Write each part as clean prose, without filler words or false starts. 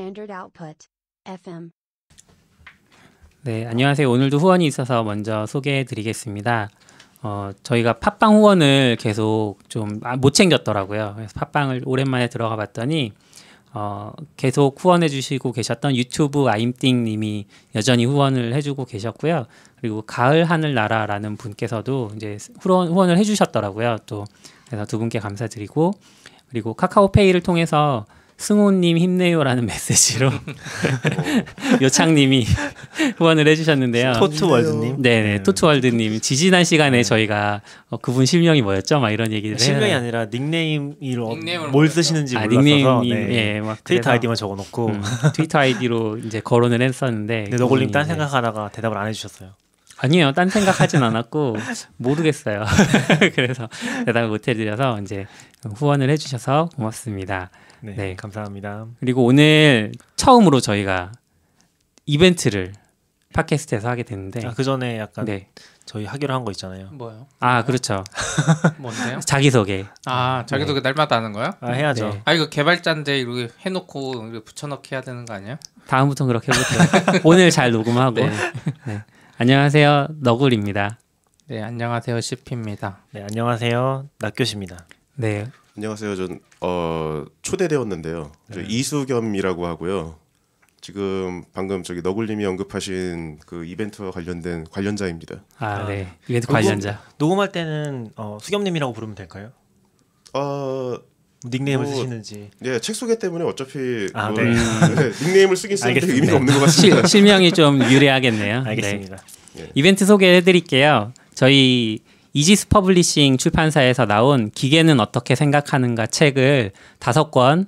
Standard Output FM. 네, 안녕하세요. 오늘도 후원이 있어서 먼저 소개해드리겠습니다. 저희가 팟빵 후원을 계속 좀 못 챙겼더라고요. 그래서 팟빵을 오랜만에 들어가 봤더니 계속 후원해주시고 계셨던 유튜브 아임띵님이 여전히 후원을 해주고 계셨고요. 그리고 가을 하늘 나라라는 분께서도 이제 후원을 해주셨더라고요. 또 그래서 두 분께 감사드리고, 그리고 카카오페이를 통해서 승호님 힘내요라는 메시지로 요창님이 후원을 해주셨는데요. 토트월드님. 네네, 토트월드님. 지지난 시간에 저희가 그분 실명이 뭐였죠? 막 이런 얘기를 실명이 아니라 닉네임을 뭘 쓰시는지 몰라서 닉네임이 네. 막 트위터 아이디만 적어놓고 트위터 아이디로 이제 거론을 했었는데 너굴님 딴 생각하다가 대답을 안 해주셨어요. 아니요, 딴 생각하진 않았고 모르겠어요. 그래서 대답을 못 해드려서 이제 후원을 해주셔서 고맙습니다. 네, 감사합니다. 그리고 오늘 처음으로 저희가 이벤트를 팟캐스트에서 하게 됐는데 그 전에 약간 네. 저희 하기로 한 거 있잖아요. 뭐요? 그렇죠. 뭔데요? 자기소개. 자기소개 날마다 하는 거야? 해야죠. 네. 이거 개발자인데 이렇게 해놓고 이렇게 붙여넣기 해야 되는 거 아니야? 다음부터 그렇게 해볼게요. 오늘 잘 녹음하고. 네. 네. 안녕하세요, 너굴입니다. 네, 안녕하세요, CP입니다. 네, 안녕하세요, 낙교시입니다. 네. 안녕하세요. 전 초대되었는데요. 이수겸이라고 하고요. 지금 방금 저기 너굴님이 언급하신 그 이벤트와 관련된 관련자입니다. 네. 이벤트 관련자. 녹음할 때는 수겸님이라고 부르면 될까요? 닉네임을 쓰시는지. 네, 책 소개 때문에 어차피 네. 닉네임을 쓰긴 쓰는데 의미가 없는 것 같습니다. 실명이 좀 유리하겠네요. 알겠습니다. 네. 이벤트 소개해드릴게요. 저희 이지스 퍼블리싱 출판사에서 나온 기계는 어떻게 생각하는가 책을 5권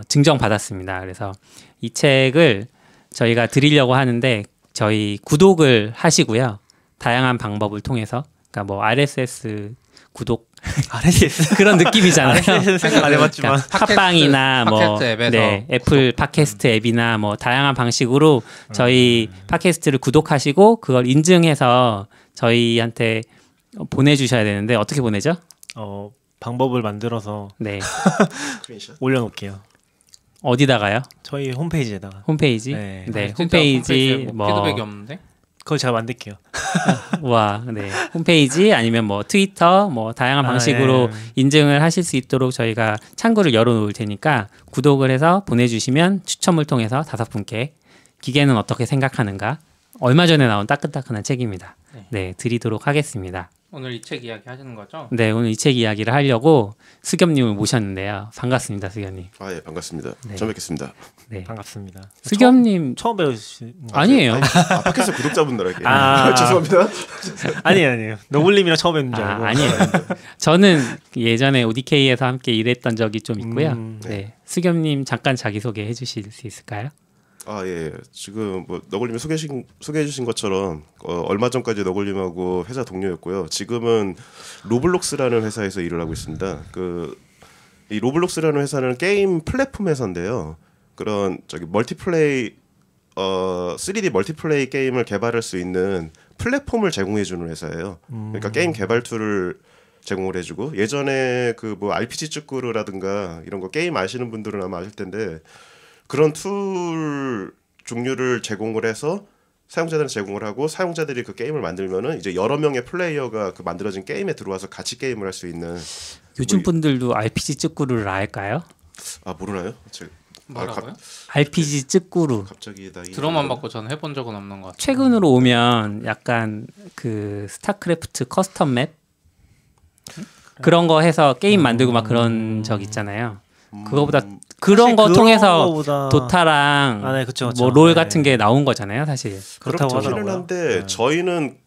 증정받았습니다. 그래서 이 책을 저희가 드리려고 하는데 저희 구독을 하시고요. 다양한 방법을 통해서, 그러니까 뭐 RSS 구독 RSS 그런 느낌이잖아요. RSS 생각 안 해봤지만 그러니까 팟빵이나 팟캐스트 앱에서. 네, 애플 팟캐스트 앱이나 뭐 다양한 방식으로 저희 팟캐스트를 구독하시고 그걸 인증해서 저희한테 보내주셔야 되는데 어떻게 보내죠? 방법을 만들어서 네. 올려놓을게요. 어디다가요? 저희 홈페이지에다가. 홈페이지? 네. 홈페이지 뭐 피드백이 없는데? 그걸 제가 만들게요. 와, 네. 홈페이지 아니면 뭐 트위터 뭐 다양한 방식으로 인증을 하실 수 있도록 저희가 창구를 열어놓을 테니까 구독을 해서 보내주시면 추첨을 통해서 5분께 기계는 어떻게 생각하는가, 얼마 전에 나온 따끈따끈한 책입니다. 네, 드리도록 하겠습니다. 오늘 이 책 이야기 하시는 거죠? 네, 오늘 이 책 이야기를 하려고 수겸님을 모셨는데요. 반갑습니다, 수겸님. 예, 반갑습니다. 네. 처음 뵙겠습니다. 네, 반갑습니다. 수겸님 처음 뵈시 아니에요. 팟캐스트 구독자분들에게 죄송합니다. 아니에요. 너굴님이랑 처음 뵙는 줄 알고. 아니에요. 저는 예전에 ODK에서 함께 일했던 적이 좀 있고요. 네, 수겸님 잠깐 자기소개 해주실 수 있을까요? 예. 지금 뭐 너굴님이 소개해 주신 것처럼 얼마 전까지 너굴님하고 회사 동료였고요. 지금은 로블록스라는 회사에서 일을 하고 있습니다. 이 로블록스라는 회사는 게임 플랫폼 회사인데요. 그런 멀티플레이 3D 멀티플레이 게임을 개발할 수 있는 플랫폼을 제공해 주는 회사예요. 그러니까 게임 개발 툴을 제공을 해주고, 예전에 뭐 RPG 쭈꾸루라든가 이런 거 게임 아시는 분들은 아마 아실 텐데, 그런 툴 종류를 제공을 해서 사용자들한테 제공을 하고, 사용자들이 그 게임을 만들면은 이제 여러 명의 플레이어가 그 만들어진 게임에 들어와서 같이 게임을 할 수 있는. 요즘 분들도 RPG 쭈꾸루를 알까요? 모르나요? 뭐라고요? RPG 쭈꾸루. 갑자기 들어만 받고 저는 해본 적은 없는 것 같아요. 최근으로 오면 약간 그 스타크래프트 커스텀 맵 그런 거 해서 게임 만들고 막 그런 적 있잖아요. 그거보다 그런 거 통해서 도타랑 그쵸. 뭐 롤 같은 게 나온 거잖아요, 사실. 그렇다고 그렇기는 하더라고요. 한데 저희는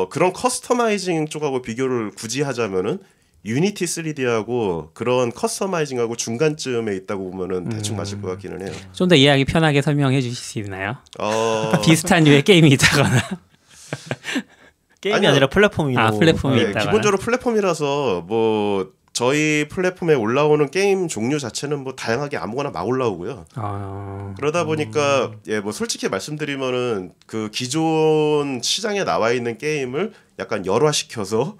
그런 커스터마이징 쪽하고 비교를 굳이 하자면은 유니티 3D하고 그런 커스터마이징하고 중간쯤에 있다고 보면은 대충 맞을 것 같기는 해요. 좀 더 이해하기 편하게 설명해 주실 수 있나요? 비슷한 류의 게임이 있다거나. 게임이 아니요. 아니라 플랫폼이고. 플랫폼이 있다거나. 기본적으로 플랫폼이라서 뭐 저희 플랫폼에 올라오는 게임 종류 자체는 뭐 다양하게 아무거나 막 올라오고요. 그러다 보니까 뭐 솔직히 말씀드리면은 그 기존 시장에 나와 있는 게임을 약간 열화시켜서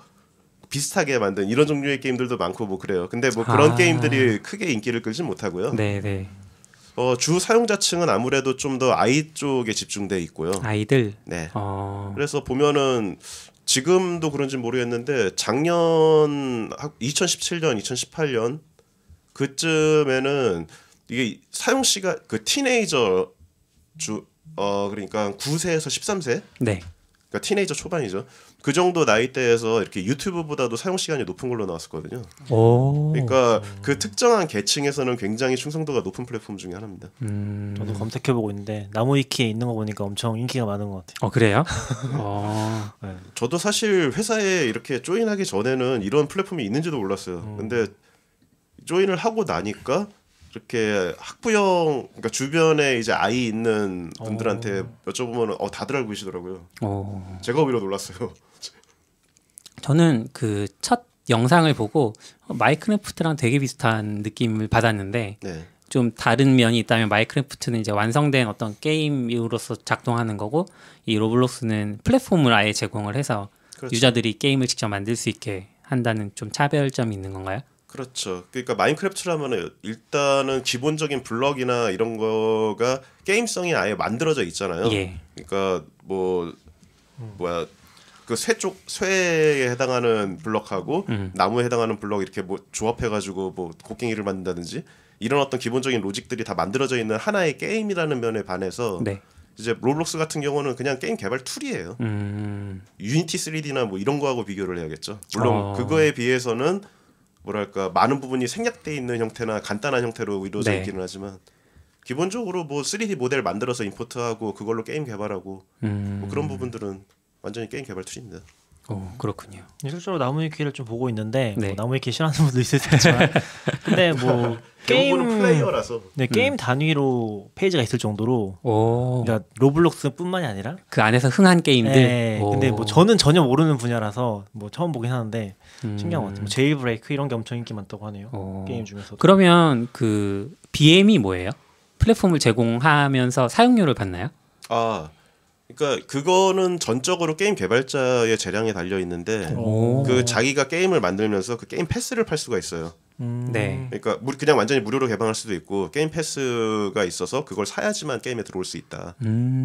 비슷하게 만든 이런 종류의 게임들도 많고 뭐 그래요. 근데 뭐 그런 게임들이 크게 인기를 끌진 못하고요. 네네. 주 사용자층은 아무래도 좀 더 아이 쪽에 집중돼 있고요. 아이들. 네. 그래서 보면은 지금도 그런지 모르겠는데 작년 2017년, 2018년 그쯤에는 이게 사용 시간 그 티네이저 그러니까 9세에서 13세. 네. 그러니까 티네이저 초반이죠. 그 정도 나이대에서 이렇게 유튜브보다도 사용 시간이 높은 걸로 나왔었거든요. 그러니까 그 특정한 계층에서는 굉장히 충성도가 높은 플랫폼 중에 하나입니다. 저도 검색해보고 있는데 나무위키에 있는 거 보니까 엄청 인기가 많은 것 같아요. 그래요? 네. 저도 사실 회사에 이렇게 조인하기 전에는 이런 플랫폼이 있는지도 몰랐어요. 근데 조인을 하고 나니까 이렇게 학부형 그러니까 주변에 이제 아이 있는 분들한테 여쭤보면 다들 알고 계시더라고요. 제가 오히려 놀랐어요. 저는 그 첫 영상을 보고 마인크래프트랑 되게 비슷한 느낌을 받았는데 네. 좀 다른 면이 있다면 마인크래프트는 이제 완성된 어떤 게임으로서 작동하는 거고 이 로블록스는 플랫폼을 아예 제공을 해서 그렇죠. 유저들이 게임을 직접 만들 수 있게 한다는 좀 차별점이 있는 건가요? 그렇죠. 그러니까 마인크래프트라면 일단은 기본적인 블럭이나 이런 거가 게임성이 아예 만들어져 있잖아요. 예. 그러니까 그 쇠에 해당하는 블럭하고 나무에 해당하는 블럭 이렇게 뭐 조합해가지고 뭐 곡괭이를 만든다든지 이런 어떤 기본적인 로직들이 다 만들어져 있는 하나의 게임이라는 면에 반해서 네. 이제 로블록스 같은 경우는 그냥 게임 개발 툴이에요. 유니티 3D나 뭐 이런 거하고 비교를 해야겠죠. 물론 그거에 비해서는 뭐랄까 많은 부분이 생략돼 있는 형태나 간단한 형태로 이루어져 네. 있기는 하지만 기본적으로 뭐 3D 모델 만들어서 임포트하고 그걸로 게임 개발하고 뭐 그런 부분들은 완전히 게임 개발 툴입니다. 그렇군요. 실제로 나무위키를 좀 보고 있는데 네. 뭐 나무위키 싫어하는 분도 있을 수 있지만 근데 뭐 대부분은 플레이어라서 게임 단위로 페이지가 있을 정도로 그러니까 로블록스뿐만이 아니라 그 안에서 흥한 게임들. 네, 근데 뭐 저는 전혀 모르는 분야라서 뭐 처음 보긴 하는데 신기한 것 같아요. 뭐 제일브레이크 이런 게 엄청 인기 많다고 하네요. 게임 중에서도. 그러면 그 BM이 뭐예요? 플랫폼을 제공하면서 사용료를 받나요? 그러니까 그거는 전적으로 게임 개발자의 재량에 달려 있는데 그 자기가 게임을 만들면서 그 게임 패스를 팔 수가 있어요. 네. 그러니까 그냥 완전히 무료로 개방할 수도 있고 게임 패스가 있어서 그걸 사야지만 게임에 들어올 수 있다.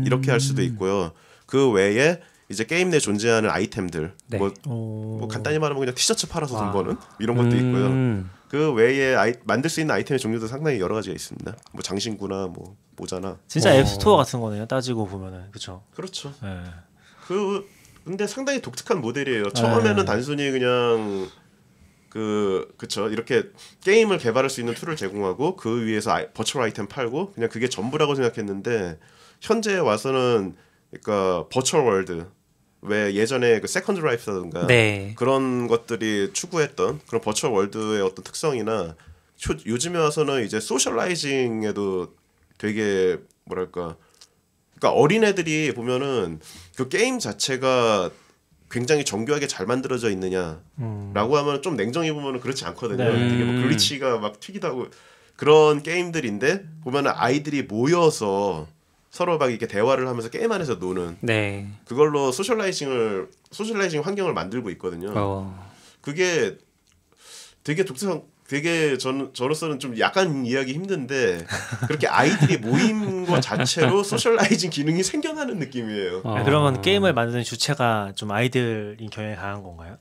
이렇게 할 수도 있고요. 그 외에 이제 게임 내에 존재하는 아이템들 네. 뭐 간단히 말하면 그냥 티셔츠 팔아서 돈 버는 이런 것도 있고요. 그 외에 만들 수 있는 아이템의 종류도 상당히 여러 가지가 있습니다. 뭐 장신구나 뭐 모자나 진짜 앱스토어 같은 거네요. 따지고 보면은 그렇죠. 그렇죠. 네. 근데 상당히 독특한 모델이에요. 처음에는 단순히 그냥 그쵸 이렇게 게임을 개발할 수 있는 툴을 제공하고 그 위에서 버추얼 아이템 팔고 그냥 그게 전부라고 생각했는데 현재 와서는 그러니까 버추얼 월드 왜 예전에 그 세컨드 라이프라든가 네. 그런 것들이 추구했던 그런 버추얼 월드의 어떤 특성이나 요즘에 와서는 이제 소셜라이징에도 되게 뭐랄까 그러니까 어린애들이 보면은 그 게임 자체가 굉장히 정교하게 잘 만들어져 있느냐라고 하면 좀 냉정히 보면은 그렇지 않거든요. 되게 뭐 글리치가 막 튀기도 하고 그런 게임들인데 보면은 아이들이 모여서 서로 막 이렇게 대화를 하면서 게임 안에서 노는 그걸로 소셜라이징 환경을 만들고 있거든요. 그게 되게 독특한 되게 저로서는 좀 약간 이해하기 힘든데 그렇게 아이들이 모인 것 자체로 소셜라이징 기능이 생겨나는 느낌이에요. 그러면 게임을 만드는 주체가 좀 아이들인 경향이 강한 건가요?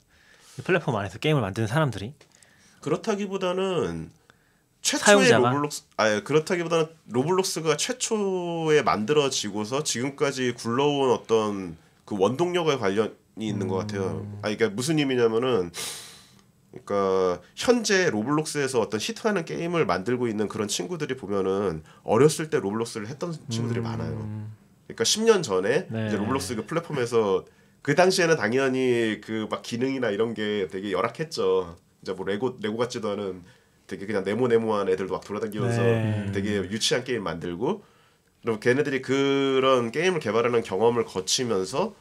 이 플랫폼 안에서 게임을 만드는 사람들이? 그렇다기보다는 최초의 사용자가? 그렇다기보다는 로블록스가 최초에 만들어지고서 지금까지 굴러온 어떤 그 원동력과 관련이 있는 것 같아요. 그러니까 무슨 의미냐면은 그러니까 현재 로블록스에서 어떤 히트하는 게임을 만들고 있는 그런 친구들이 보면은 어렸을 때 로블록스를 했던 친구들이 많아요. 그러니까 10년 전에 이제 로블록스 그 플랫폼에서 그 당시에는 당연히 그 막 기능이나 이런 게 되게 열악했죠. 이제 뭐 레고 같지도 않은 되게 그냥 네모한 애들도 막 돌아다니면서 되게 유치한 게임 만들고 그리고 걔네들이 그런 게임을 개발하는 경험을 거치면서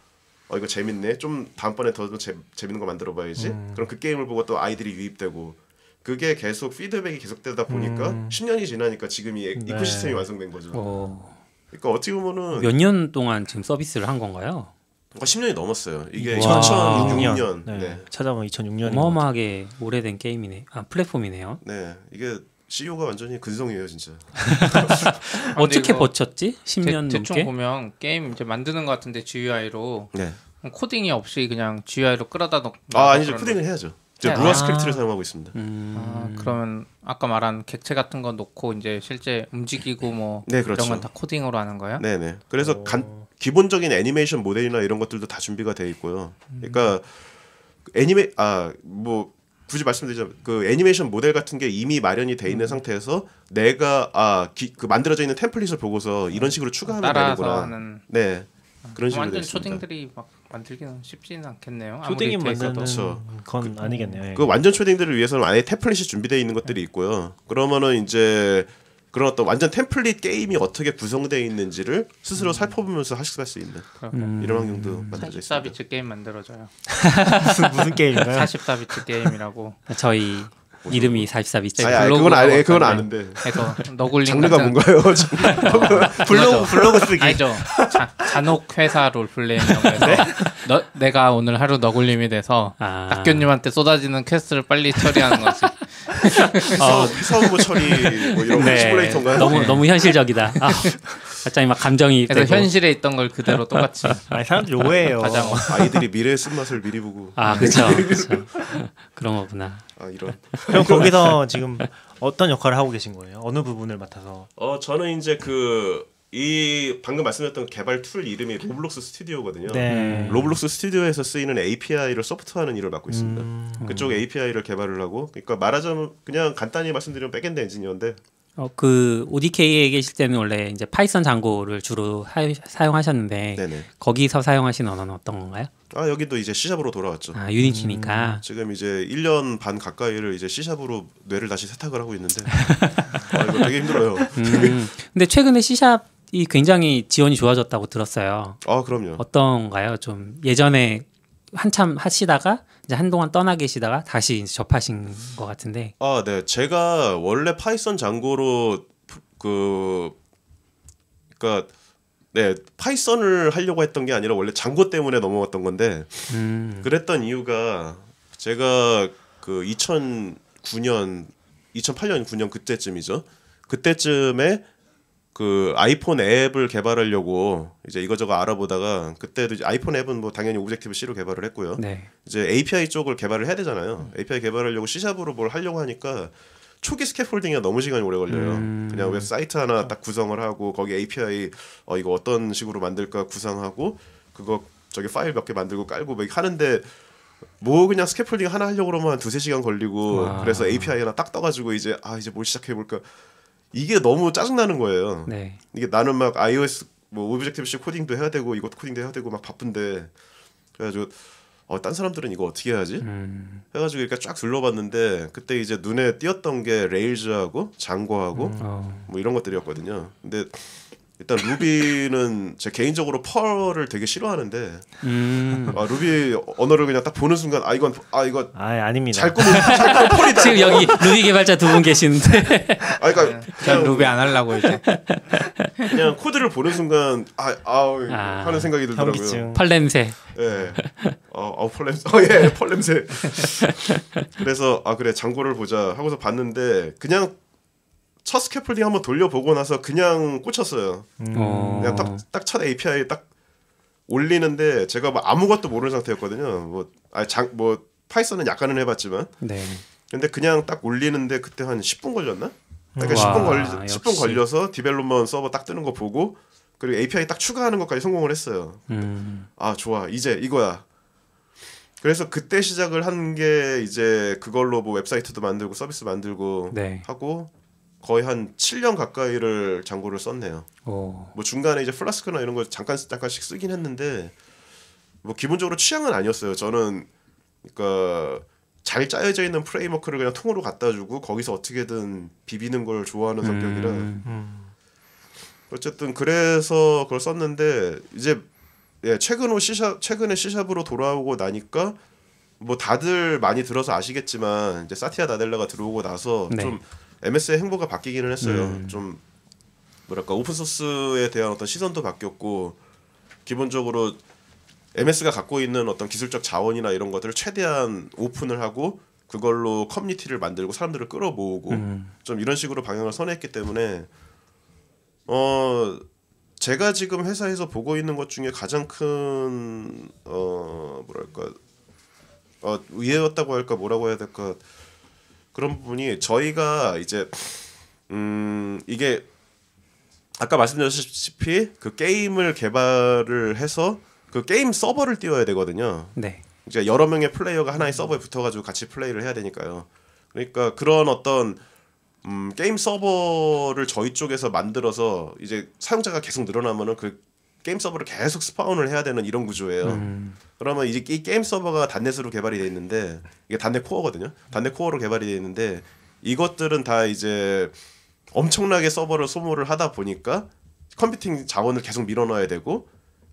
이거 재밌네. 좀 다음번에 더 재밌는 거 만들어 봐야지. 그럼 그 게임을 보고 또 아이들이 유입되고 그게 계속 피드백이 계속되다 보니까 10년이 지나니까 지금 이 이코시스템이 완성된 거죠. 그러니까 어떻게 보면은 몇 년 동안 지금 서비스를 한 건가요? 10년이 넘었어요. 이게 2006년. 2006년. 찾아보면 2006년. 어마어마하게 오래된 게임이네. 플랫폼이네요. 네. 이게 CEO가 완전히 근성이에요 진짜. 어떻게 버텼지? 10년 대충 넘게? 보면 게임 이제 만드는 것 같은데 GUI로 네. 코딩이 없이 그냥 GUI로 끌어다 놓. 아니죠. 코딩을 해야죠. 이제 루아 아. 스크립트를 사용하고 있습니다. 그러면 아까 말한 객체 같은 거 놓고 이제 실제 움직이고 뭐 네, 그렇죠. 이런 건 다 코딩으로 하는 거예요? 네네. 그래서 기본적인 애니메이션 모델이나 이런 것들도 다 준비가 돼 있고요. 그러니까 뭐 굳이 말씀드리자면 그 애니메이션 모델 같은 게 이미 마련이 돼 있는 상태에서 내가 그 만들어져 있는 템플릿을 보고서 이런 식으로 추가하면 따라서 되는구나. 하는. 네. 그런 식으로 돼 완전 있습니다. 초딩들이 막 만들기는 쉽지는 않겠네요. 초딩이 아무리 돼 있어도. 만드는 그렇죠. 건 아니겠네요. 예. 그 완전 초딩들을 위해서는 아예 템플릿이 준비되어 있는 것들이 있고요. 그러면은 이제 그런 어떤 완전 템플릿 게임이 어떻게 구성되어 있는지를 스스로 살펴보면서 학습할 수 있는 이런 환경도 만들어져 있습니다. 44비트 게임 만들어져요. 무슨 게임인가요? 44비트 게임이라고. 저희 이름이 44비트. 그건 아는데. 그래서 너굴림 장르가 같은 뭔가요? 블로그 쓰기. 아니죠. 잔혹 회사 롤플레잉이라고 해서 내가 오늘 하루 너굴림이 돼서 낙교님한테 쏟아지는 퀘스트를 빨리 처리하는 거지. 사업무 처리 뭐 이런 거 시뮬레이터인가요? 너무 현실적이다. 갑자기 막 감정이 그래서 되고. 현실에 있던 걸 그대로 똑같이. 아니 사람들이 오해해요. 아이들이 미래의 쓴맛을 미리 보고. 그렇죠. 그런 거구나. 이런. 그럼 거기서 지금 어떤 역할을 하고 계신 거예요? 어느 부분을 맡아서? 저는 이제 이 방금 말씀드렸던 개발 툴 이름이 로블록스 스튜디오거든요. 네. 로블록스 스튜디오에서 쓰이는 API를 소프트하는 일을 맡고 있습니다. 그쪽 API를 개발을 하고, 그러니까 말하자면 그냥 간단히 말씀드리면 백엔드 엔지니어인데. 그 ODK에 계실 때는 원래 이제 파이썬 장고를 주로 사용하셨는데 네네. 거기서 사용하시는 언어는 어떤 건가요? 여기도 이제 C샵으로 돌아왔죠. 유니티니까. 지금 이제 1년 반 가까이를 이제 C샵으로 뇌를 다시 세탁을 하고 있는데 이거 되게 힘들어요. 근데 최근에 C샵이 굉장히 지원이 좋아졌다고 들었어요. 그럼요. 어떤가요? 좀 예전에 한참 하시다가 이제 한동안 떠나 계시다가 다시 이제 접하신 것 같은데. 네. 제가 원래 파이썬 장고로 그러니까 네, 파이썬을 하려고 했던 게 아니라 원래 장고 때문에 넘어갔던 건데 그랬던 이유가 제가 2009년, 2008년, 9년 그때쯤이죠. 그때쯤에 아이폰 앱을 개발하려고 이제 이거저거 알아보다가 그때도 이제 아이폰 앱은 뭐 당연히 오브젝티브 C로 개발을 했고요. 네. 이제 API 쪽을 개발을 해야 되잖아요. API 개발하려고 C샵으로 뭘 하려고 하니까 초기 스캐폴딩이 너무 시간이 오래 걸려요. 그냥 왜 사이트 하나 딱 구성을 하고 거기 API 이거 어떤 식으로 만들까 구상하고 그거 파일 몇 개 만들고 깔고 막 하는데 뭐 그냥 스캐폴딩 하나 하려고 그러면 한 2-3시간 걸리고 그래서 API 하나 딱 떠가지고 이제 뭘 시작해볼까 이게 너무 짜증나는 거예요. 네. 이게 나는 막 iOS 뭐 오브젝티브 C 코딩도 해야 되고 이것도 코딩도 해야 되고 막 바쁜데 그래가지고 딴 사람들은 이거 어떻게 해야지? 해가지고 이렇게 쫙 둘러봤는데 그때 이제 눈에 띄었던 게 레일즈하고 장고하고 뭐 이런 것들이었거든요. 근데 일단 루비는 제 개인적으로 펄을 되게 싫어하는데 루비 언어를 그냥 딱 보는 순간 이거 아닙니다. 잘 꾸민 펄이다. 지금 여기 루비 개발자 두 분 계시는데. 그러니까 그냥 루비 안 하려고 이제. 그냥 코드를 보는 순간 하는 생각이 들더라고요. 현기증. 펄 냄새. 예. 펄 냄새. 그래서 그래 장고를 보자 하고서 봤는데 그냥 첫 스캐폴딩 한번 돌려보고 나서 그냥 꽂혔어요. 그냥 딱 첫 API 딱 올리는데 제가 뭐 아무것도 모르는 상태였거든요. 파이썬은 약간은 해봤지만. 네. 근데 그냥 딱 올리는데 그때 한 10분 걸렸나? 그러니까 10분 걸려서 디벨롭먼 서버 딱 뜨는 거 보고 그리고 API 딱 추가하는 것까지 성공을 했어요. 좋아. 이제 이거야. 그래서 그때 시작을 한 게 이제 그걸로 뭐 웹사이트도 만들고 서비스 만들고 하고 거의 한 7년 가까이를 장고를 썼네요. 뭐 중간에 이제 플라스크나 이런 거 잠깐씩 쓰긴 했는데 뭐 기본적으로 취향은 아니었어요. 저는 그러니까 잘 짜여져 있는 프레임워크를 그냥 통으로 갖다 주고 거기서 어떻게든 비비는 걸 좋아하는 성격이라 어쨌든 그래서 그걸 썼는데 이제 최근에 C샵으로 돌아오고 나니까 뭐 다들 많이 들어서 아시겠지만 이제 사티아 나델라가 들어오고 나서 좀 MS의 행보가 바뀌기는 했어요. 좀 뭐랄까 오픈소스에 대한 어떤 시선도 바뀌었고 기본적으로 MS가 갖고 있는 어떤 기술적 자원이나 이런 것들을 최대한 오픈을 하고 그걸로 커뮤니티를 만들고 사람들을 끌어모으고 좀 이런 식으로 방향을 선회했기 때문에 제가 지금 회사에서 보고 있는 것 중에 가장 큰 뭐랄까 위해였다고 할까 뭐라고 해야 될까 그런 부분이 저희가 이제 이게 아까 말씀드렸다시피 그 게임을 개발을 해서 그 게임 서버를 띄워야 되거든요. 네. 이제 여러 명의 플레이어가 하나의 서버에 붙어가지고 같이 플레이를 해야 되니까요. 그러니까 그런 어떤 게임 서버를 저희 쪽에서 만들어서 이제 사용자가 계속 늘어나면은 그 게임 서버를 계속 스파운을 해야 되는 이런 구조예요. 그러면 이제 이 게임 서버가 단넷으로 개발이 돼 있는데 이게 단넷 코어거든요. 단넷 코어로 개발이 돼 있는데 이것들은 다 이제 엄청나게 서버를 소모를 하다 보니까 컴퓨팅 자원을 계속 밀어넣어야 되고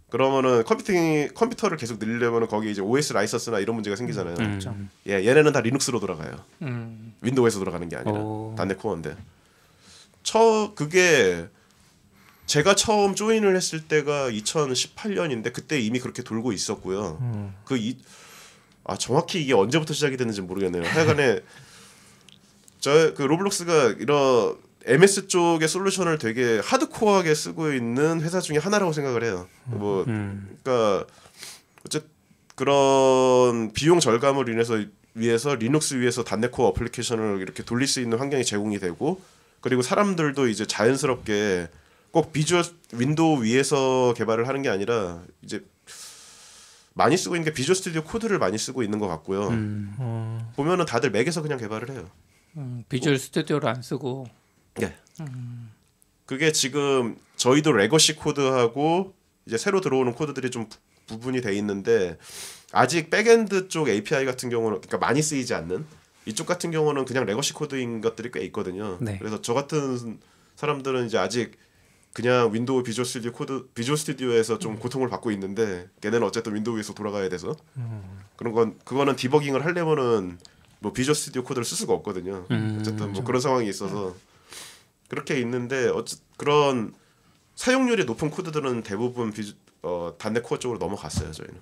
그러면은 컴퓨터를 계속 늘리려면은 거기 이제 OS 라이선스나 이런 문제가 생기잖아요. 예, 얘네는 다 리눅스로 돌아가요. 윈도우에서 돌아가는 게 아니라 단넷 코어인데. 그게 제가 처음 조인을 했을 때가 2018년인데 그때 이미 그렇게 돌고 있었고요. 정확히 이게 언제부터 시작이 됐는지 모르겠네요. 하여간에 그 로블록스가 이런 MS 쪽의 솔루션을 되게 하드코어하게 쓰고 있는 회사 중에 하나라고 생각을 해요. 그러니까 어쨌든 그런 비용 절감을 위해서 리눅스 위에서 단넷 코어 어플리케이션을 이렇게 돌릴 수 있는 환경이 제공이 되고 그리고 사람들도 이제 자연스럽게 꼭 윈도우 위에서 개발을 하는 게 아니라 이제 많이 쓰고 있는 게 비주얼 스튜디오 코드를 많이 쓰고 있는 것 같고요. 보면은 다들 맥에서 그냥 개발을 해요. 비주얼 스튜디오를 안 쓰고. 네. 그게 지금 저희도 레거시 코드하고 이제 새로 들어오는 코드들이 좀 부분이 돼 있는데 아직 백엔드 쪽 API 같은 경우는 그러니까 많이 쓰이지 않는 이쪽 같은 경우는 그냥 레거시 코드인 것들이 꽤 있거든요. 네. 그래서 저 같은 사람들은 이제 아직 그냥 윈도우 비주얼 스튜디오에서 좀 고통을 받고 있는데 걔네는 어쨌든 윈도우에서 돌아가야 돼서 그거는 디버깅을 하려면은 뭐 비주얼 스튜디오 코드를 쓸 수가 없거든요. 어쨌든 뭐 그런 상황이 있어서 그렇게 있는데 그런 사용률이 높은 코드들은 대부분 단넷 코어 쪽으로 넘어갔어요 저희는.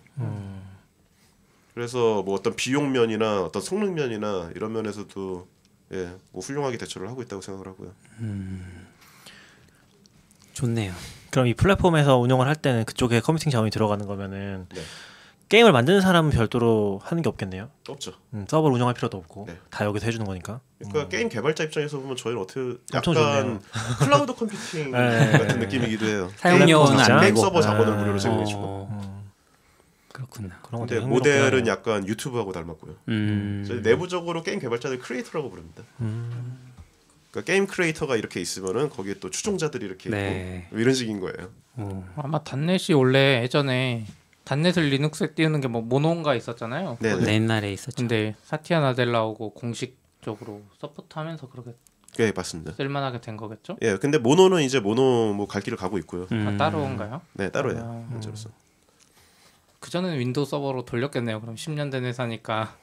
그래서 뭐 어떤 비용 면이나 어떤 성능 면이나 이런 면에서도 뭐 훌륭하게 대처를 하고 있다고 생각을 하고요. 좋네요. 그럼 이 플랫폼에서 운영을 할 때는 그쪽에 커뮤니티 자원이 들어가는 거면은 게임을 만드는 사람은 별도로 하는 게 없겠네요. 없죠. 서버를 운영할 필요도 없고 다 여기서 해주는 거니까. 그러니까 게임 개발자 입장에서 보면 저희는 어떻게 엄청 약간 좋네요. 클라우드 컴퓨팅 같은 느낌이기도 해요. 사용료는 안 게임 내고. 서버 자본을 무료로 제공해주고. 그렇구나. 근데 모델은 약간 유튜브하고 닮았고요. 저희 내부적으로 게임 개발자들 크리에이터라고 부릅니다. 그러니까 게임 크리에이터가 이렇게 있으면은 거기에 또 추종자들이 이렇게 있고 이런 식인 거예요. 아마 단넷이 원래 예전에 단넷을 리눅스에 띄우는 게 뭐 모노인가 있었잖아요. 네, 옛날에 있었죠. 근데 사티아 나델라오고 공식적으로 서포트하면서 그렇게 네, 맞습니다. 쓸만하게 된 거겠죠? 예, 근데 모노는 이제 모노 뭐 갈 길을 가고 있고요. 따로인가요? 네, 따로예요. 현재로서. 그 전에는 윈도우 서버로 돌렸겠네요. 그럼 10년 된 회사니까.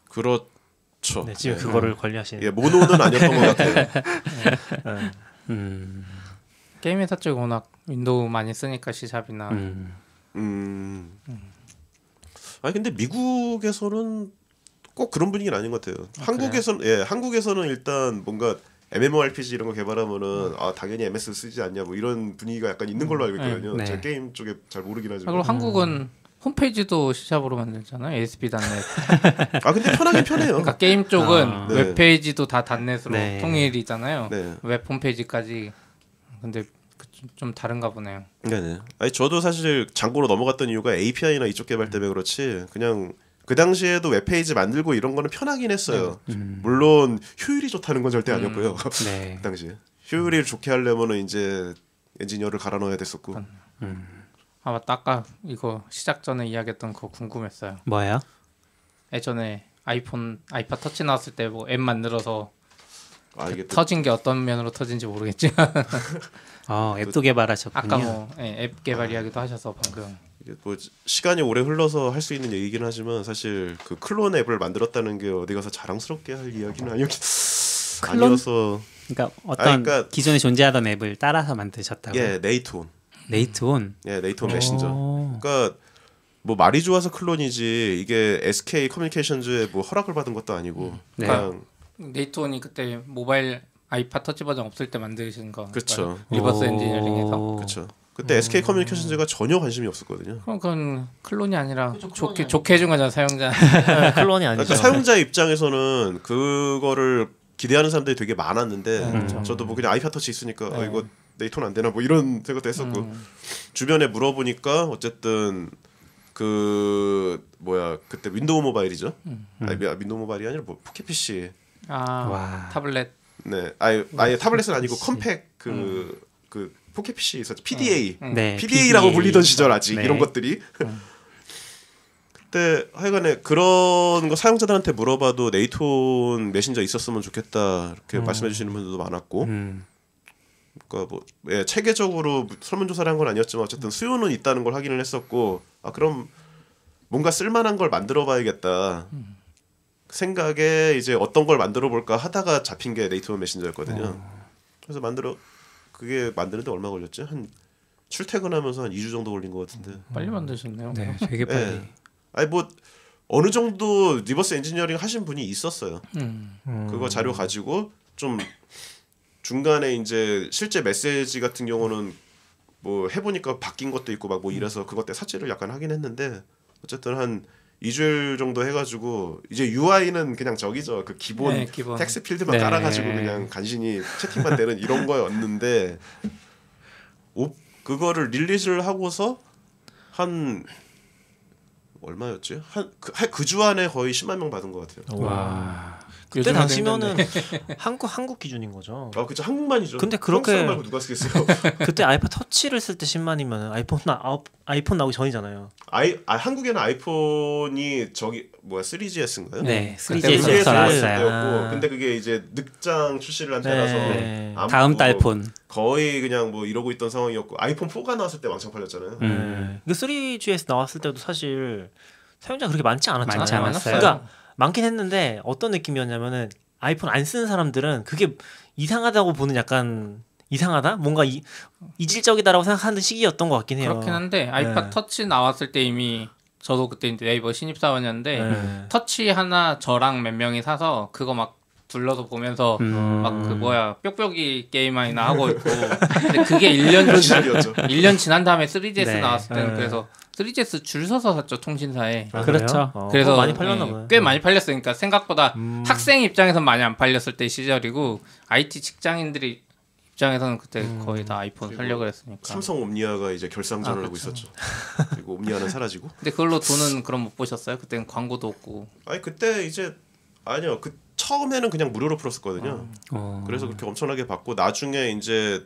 그렇죠. 네, 지금 그거를 관리하시는. 예, 모노는 아니었던 것 같아요. 게임 회사 쪽이 워낙 윈도우 많이 쓰니까 C샵이나. 아니 근데 미국에서는 꼭 그런 분위기는 아닌 것 같아요. 한국에서는 일단 뭔가 MMORPG 이런 거 개발하면은 당연히 MS 쓰지 않냐 뭐 이런 분위기가 약간 있는 걸로 알고 있거든요. 네. 제가 게임 쪽에 잘 모르긴 하지만. 그리고 한국은 홈페이지도 C샵으로 만들잖아요. ASP.NET. 근데 편하긴 편해요. 그러니까 게임 쪽은 네. 웹페이지도 다 단넷으로 네. 통일이잖아요. 네. 웹 홈페이지까지. 근데 좀 다른가 보네요. 네네. 아니 저도 사실 장고로 넘어갔던 이유가 API나 이쪽 개발 때문에 그렇지 그냥 그 당시에도 웹페이지 만들고 이런 거는 편하긴 했어요. 물론 효율이 좋다는 건 절대 아니었고요. 네. 그 당시에 효율이 좋게 하려면은 이제 엔지니어를 갈아 넣어야 됐었고. 아 맞다. 아까 이거 시작 전에 이야기했던 거 궁금했어요. 뭐예요? 예전에 아이팟 터치 나왔을 때 뭐 앱 만들어서 이게 또 터진 게 어떤 면으로 터진지 모르겠지만 앱도 개발하셨군요. 아까 뭐 앱 개발 이야기도 하셔서 방금 이게 뭐 시간이 오래 흘러서 할 수 있는 얘기긴 하지만 사실 그 클론 앱을 만들었다는 게 어디 가서 자랑스럽게 할 이야기는 클론? 아니어서. 그러니까 어떤 그러니까 기존에 존재하던 앱을 따라서 만드셨다고요? 예, 네이트온. 네이트온. 예, 네이트온 메신저. 그러니까 뭐 말이 좋아서 클론이지 이게 SK 커뮤니케이션즈의 뭐 허락을 받은 것도 아니고 그냥 네이톤이 그때 모바일 아이팟 터치 버전 없을 때 만드신 거. 그렇죠. 리버스 엔지니어링에서. 그렇죠. 그때 SK 커뮤니케이션즈가 전혀 관심이 없었거든요. 그럼 그건 클론이 아니라 좋게 해준 거잖아 사용자. 클론이 아니죠. 그러니까 사용자 입장에서는 그거를 기대하는 사람들이 되게 많았는데 저도 뭐 그냥 아이팟 터치 있으니까 이거 네이톤 안 되나 뭐 이런 생각도 했었고 주변에 물어보니까 어쨌든 그 뭐야 그때 윈도우 모바일이죠. 아니 윈도우 모바일이 아니라 뭐 포켓 PC. 타블렛. 네, 아예 타블렛은 아니고 컴팩 그 포켓 PC 있었죠. PDA. 네, PDA라고 불리던 시절 아직 네. 이런 것들이. 그때 하여간에 그런 거 사용자들한테 물어봐도 네이톤 메신저 있었으면 좋겠다 이렇게 말씀해 주시는 분들도 많았고. 그러니까 뭐 체계적으로 설문조사를 한 건 아니었지만 어쨌든 수요는 있다는 걸 확인을 했었고 그럼 뭔가 쓸만한 걸 만들어봐야겠다 생각에 이제 어떤 걸 만들어볼까 하다가 잡힌 게 네이톤 메신저였거든요. 그래서 그게 만드는데 얼마 걸렸지? 한 출퇴근하면서 한 2주 정도 걸린 것 같은데. 빨리 만드셨네요. 네, 되게 빨리. 아니 뭐 어느 정도 리버스 엔지니어링 하신 분이 있었어요. 그거 자료 가지고 좀 중간에 이제 실제 메시지 같은 경우는 뭐 해보니까 바뀐 것도 있고 막 뭐 이래서 그것 때 삭제를 약간 하긴 했는데 어쨌든 한 2주일 정도 해가지고 이제 UI는 그냥 저기죠 그 기본 텍스트 필드만 깔아가지고 그냥 간신히 채팅만 되는 이런 거였는데 그거를 릴리즈를 하고서 한 얼마였지? 그 주 안에 거의 10만 명 받은 것 같아요. 와. 그때 당시면은 한국 기준인 거죠. 그렇죠. 한국만이죠. 근데 그렇게 한국 말고 누가 쓰겠어요? 그때 아이팟 터치를 쓸 때 10만이면 아이폰 나오기 전이잖아요. 한국에는 아이폰이 저기 뭐야 3GS인가요? 네, 3GS에서 나왔어요. 근데 그게 이제 늑장 출시를 한 때라서 다음 달 폰 거의 그냥 뭐 이러고 있던 상황이었고 아이폰 4가 나왔을 때 왕창 팔렸잖아요. 그 3GS 나왔을 때도 사실 사용자 그렇게 많지 않았잖아요. 많지 않았어요. 그러니까 많긴 했는데 어떤 느낌이었냐면은 아이폰 안 쓰는 사람들은 그게 이상하다고 보는 약간 이상하다? 뭔가 이질적이다라고 생각하는 시기였던 것 같긴 해요. 그렇긴 한데 아이팟 터치 나왔을 때 이미 저도 그때 이제 네이버 신입사원이었는데 터치 하나 저랑 몇 명이 사서 그거 막 둘러서 보면서 막 그 뭐야 뾱뾱이 게임이나 하고 있고 근데 그게 1년 지난 다음에 3GS 나왔을 때는 그래서 3GS 줄 서서 샀죠 통신사에. 그렇죠. 그래서 많이 팔렸나 봐요. 꽤 많이 팔렸어요. 그러니까 생각보다 학생 입장에서는 많이 안 팔렸을 때 시절이고 IT 직장인들이 입장에서는 그때 거의 다 아이폰 살려고 했으니까. 삼성 옴니아가 이제 결상전을 하고 있었죠. 그리고 옴니아는 사라지고. 근데 그걸로 돈은 그럼 못 보셨어요? 그때는 광고도 없고. 아니 그때 이제 아니요. 그 처음에는 그냥 무료로 풀었었거든요. 그래서 그렇게 엄청나게 받고 나중에 이제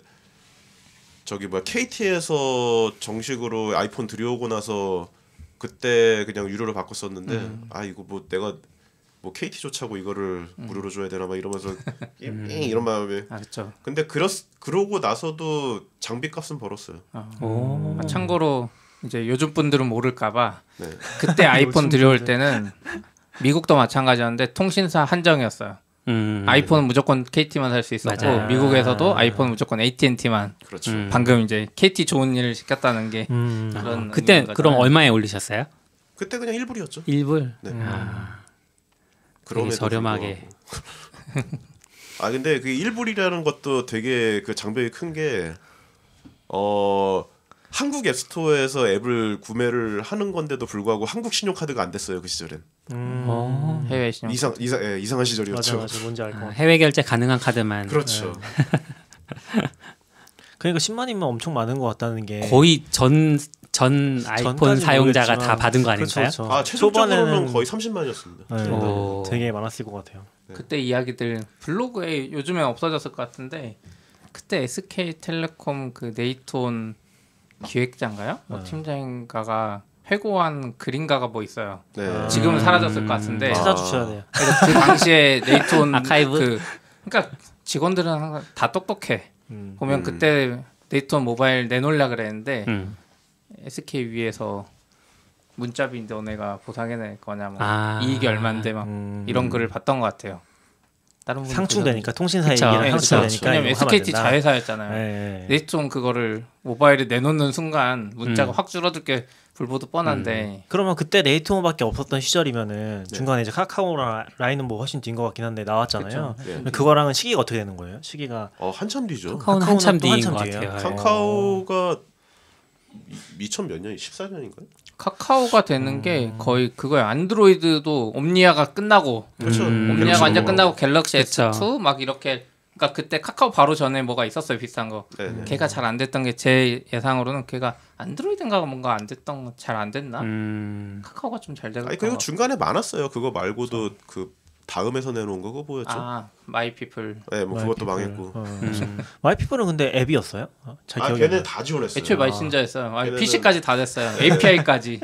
저기 뭐야 KT에서 정식으로 아이폰 들여오고 나서 그때 그냥 유료로 바꿨었는데 이거 뭐 내가 뭐 KT조차고 이거를 무료로 줘야 되나 막 이러면서 이런 마음에. 그렇죠. 근데 그러고 나서도 장비값은 벌었어요. 참고로 이제 요즘 분들은 모를까봐 그때 아이폰 들여올 때는 미국도 마찬가지였는데 통신사 한정이었어요. 아이폰은 무조건 KT만 살 수 있었고 맞아요. 미국에서도 아이폰은 무조건 AT&T만. 그렇죠. 방금 이제 KT 좋은 일을 시켰다는 게 그런. 그때 그럼 얼마에 올리셨어요? 그때 그냥 1불이었죠. 1불. 네. 되게 저렴하게. 근데 그 1불이라는 것도 되게 그 장벽이 큰 게 한국 앱스토어에서 앱을 구매를 하는 건데도 불구하고 한국 신용카드가 안 됐어요 그 시절엔. 해외 신용. 이상한 시절이었죠. 맞아, 뭔지 알 것 같아. 해외 결제 가능한 카드만. 그렇죠. 그러니까 10만이면 엄청 많은 것 같다는 게 거의 전 아이폰 사용자가 모르겠지만. 다 받은 거 아닌가요? 그렇죠. 최종적으로는 거의 30만이었습니다. 되게 많았을 것 같아요. 그때 이야기들 블로그에 요즘에 없어졌을 것 같은데 그때 SK텔레콤 그 네이톤 기획자인가요? 팀장인가가 회고한 글인가가 뭐 있어요. 네. 지금은 사라졌을 것 같은데 찾아주셔야 돼요. 그 당시에 네이톤 아카이브? 그러니까 직원들은 항상 다 똑똑해. 보면 그때 네이톤 모바일 내놓으려 그랬는데 SK 위에서 문자비 너네가 보상해낼 거냐 뭐 이익이 얼만데 막 이런 글을 봤던 것 같아요. 다른 분들 상충되니까 통신사 그쵸. 얘기랑 네, 상충되니까 왜냐면 이거 하면 안 SKT 된다. 자회사였잖아요. 네. 네이트홈 그거를 모바일에 내놓는 순간 문자가 확 줄어들 게 불보듯 뻔한데 그러면 그때 네이트홈밖에 없었던 시절이면은 중간에 이제 카카오랑 라인은 뭐 훨씬 뒤인 것 같긴 한데 나왔잖아요. 네. 그거랑은 시기가 어떻게 되는 거예요? 시기가 한참 뒤죠. 카카오는 한참 또 뒤인 한참 것 뒤예요? 같아요. 카카오가 2000 몇 년? 14년인가요? 카카오가 되는 게 거의 그거예요. 안드로이드도 옴니아가 끝나고 그렇죠. 옴니아가 완전 끝나고 갤럭시 그쵸. S2 막 이렇게 그러니까 그때 카카오 바로 전에 뭐가 있었어요 비슷한 거. 네. 걔가 잘 안 됐던 게 제 예상으로는 걔가 안드로이드인가 뭔가 안 됐던 잘 안 됐나? 카카오가 좀 잘 되고. 아니 그리고 중간에 많았어요. 그거 말고도 그 다음에서 내놓은 거 그거 뭐였죠? 아 마이피플. 네, 뭐 그것도 망했고. 마이피플은 근데 앱이었어요? 잘 기억이 안 걔네 나요. 다 지원했어요. 애초에 마이신저였어요. 걔네는- PC까지 다 됐어요. API까지.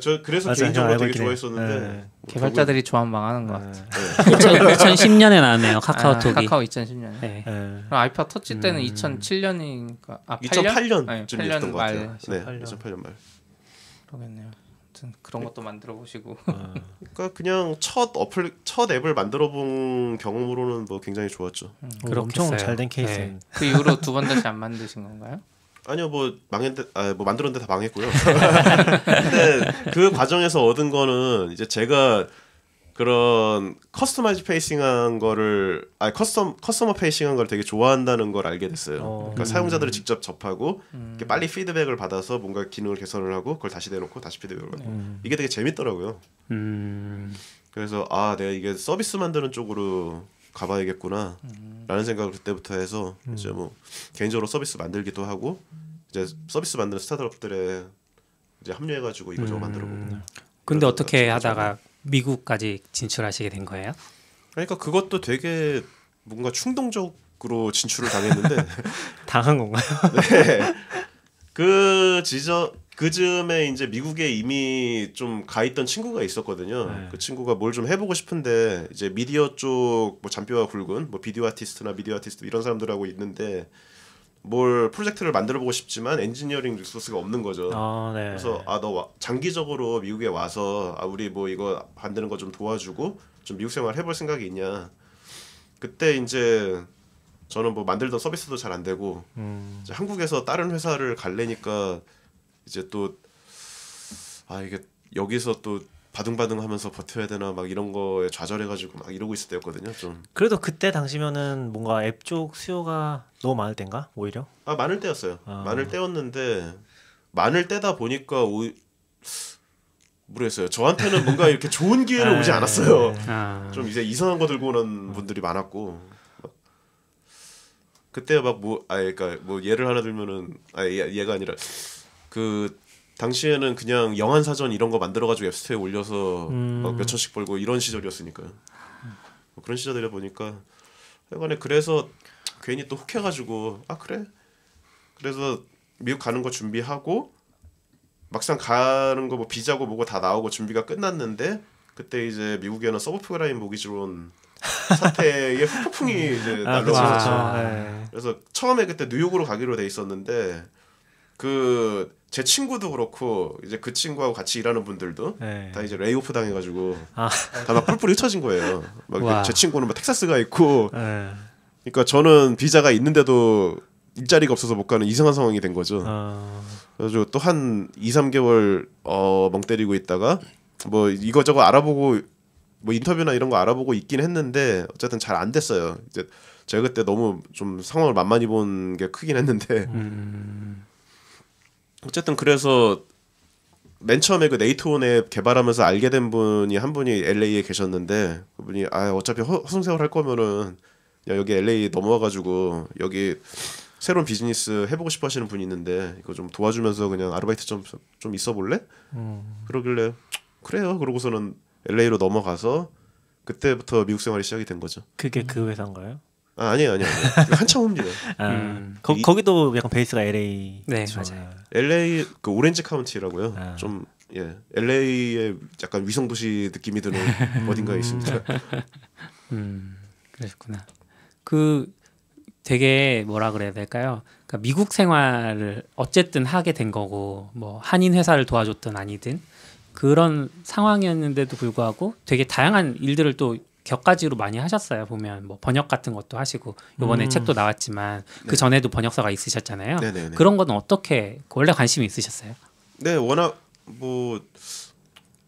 저 그래서 맞아요. 개인적으로 알고 되게 있긴 해요. 좋아했었는데 네. 뭐 개발자들이 조합 망하는 것 같아. 2010년에 나왔네요. 카카오톡이. 카카오 2010년. 네. 네. 그럼 아이팟 터치 때는 2007년인가? 아 2008년쯤이었던 8년 것 같아요. 말. 네, 2008년. 2008년 말. 그러겠네요. 아무튼 그런 것도 만들어 보시고. 그러니까 그냥 첫 앱을 만들어 본 경험으로는 뭐 굉장히 좋았죠. 그렇겠어요. 엄청 잘 된 네. 케이스. 그 이후로 두 번 다시 안 만드신 건가요? 아니요, 뭐 뭐 만들었는데 다 망했고요. 근데 그 과정에서 얻은 거는 이제 제가 그런 커스터마이즈 페이싱한 거를 커스터머 페이싱한 걸 되게 좋아한다는 걸 알게 됐어요. 그러니까 사용자들을 직접 접하고 이렇게 빨리 피드백을 받아서 뭔가 기능을 개선을 하고 그걸 다시 내놓고 다시 피드백을 받고 이게 되게 재밌더라고요. 그래서 내가 이게 서비스 만드는 쪽으로 가봐야겠구나 라는 생각을 그때부터 해서 이제 뭐 개인적으로 서비스 만들기도 하고 이제 서비스 만드는 스타트업들에 이제 합류해가지고 이거저거 만들어보고. 근데 어떻게 하다가 미국까지 진출하시게 된 거예요? 그러니까 그것도 되게 뭔가 충동적으로 진출을 당했는데 당한 건가요? 네. 그즈음에 이제 미국에 이미 좀 가 있던 친구가 있었거든요. 네. 그 친구가 뭘 좀 해보고 싶은데 이제 미디어 쪽 뭐 잔뼈가 굵은 뭐 비디오 아티스트 이런 사람들하고 있는데 뭘 프로젝트를 만들어보고 싶지만 엔지니어링 리소스가 없는 거죠. 네. 그래서 너 장기적으로 미국에 와서 우리 뭐 이거 만드는 거 좀 도와주고 좀 미국 생활 해볼 생각이 있냐. 그때 이제 저는 뭐 만들던 서비스도 잘 안 되고 이제 한국에서 다른 회사를 갈래니까 이제 또 이게 여기서 또 바둥바둥하면서 버텨야 되나 막 이런 거에 좌절해가지고 막 이러고 있을 때였거든요. 좀 그래도 그때 당시면은 뭔가 앱 쪽 수요가 너무 많을 땐가 오히려? 많을 때였어요. 많을 때였는데 많을 때다 보니까 모르겠어요. 저한테는 뭔가 이렇게 좋은 기회는 오지 않았어요. 좀 이제 이상한 거 들고 오는 분들이 많았고 그때 막 그러니까 뭐 예를 하나 들면은 얘가 아니라 그 당시에는 그냥 영한 사전 이런 거 만들어가지고 앱스토어에 올려서 막 몇 천씩 벌고 이런 시절이었으니까요. 뭐 그런 시절이다 보니까 하여간에 그래서 괜히 또 혹해가지고 그래. 그래서 미국 가는 거 준비하고 막상 가는 거 뭐 비자고 뭐고 다 나오고 준비가 끝났는데 그때 이제 미국에는 서브프라임 모기지론 사태의 후폭풍이 이제 날라왔었죠. 그래서 처음에 그때 뉴욕으로 가기로 돼 있었는데 제 친구도 그렇고 이제 그 친구하고 같이 일하는 분들도 다 이제 레이오프 당해가지고 다 막 뿔뿔이 흩어진 거예요. 막 제 친구는 막 텍사스가 있고, 그러니까 저는 비자가 있는데도 일자리가 없어서 못 가는 이상한 상황이 된 거죠. 그래서 또 한 2-3개월 멍 때리고 있다가 뭐 이거저거 알아보고 뭐 인터뷰나 이런 거 알아보고 있긴 했는데 어쨌든 잘 안 됐어요. 이제 제가 그때 너무 좀 상황을 만만히 본 게 크긴 했는데. 어쨌든 그래서 맨 처음에 그 네이트온 앱 개발하면서 알게 된 분이 한 분이 LA에 계셨는데 그분이 어차피 허송세월 할 거면은 여기 LA 넘어와가지고 여기 새로운 비즈니스 해보고 싶어 하시는 분이 있는데 이거 좀 도와주면서 그냥 아르바이트 좀 있어 볼래? 그러길래 그래요. 그러고서는 LA로 넘어가서 그때부터 미국 생활이 시작이 된 거죠. 그게 그 회사인가요? 아니에요. 한참 후입니다. 거기도 약간 베이스가 LA. 네, 맞아요. LA 그 오렌지 카운티라고요. 좀 LA의 약간 위성 도시 느낌이 드는 어딘가에 있습니다. 그러셨구나. 되게 뭐라 그래야 될까요? 그러니까 미국 생활을 어쨌든 하게 된 거고 뭐 한인 회사를 도와줬든 아니든 그런 상황이었는데도 불구하고 되게 다양한 일들을 또 격가지로 많이 하셨어요. 보면 뭐 번역 같은 것도 하시고 이번에 책도 나왔지만 그 전에도 번역서가 있으셨잖아요. 네네네. 그런 거는 어떻게 원래 관심이 있으셨어요? 네, 워낙 뭐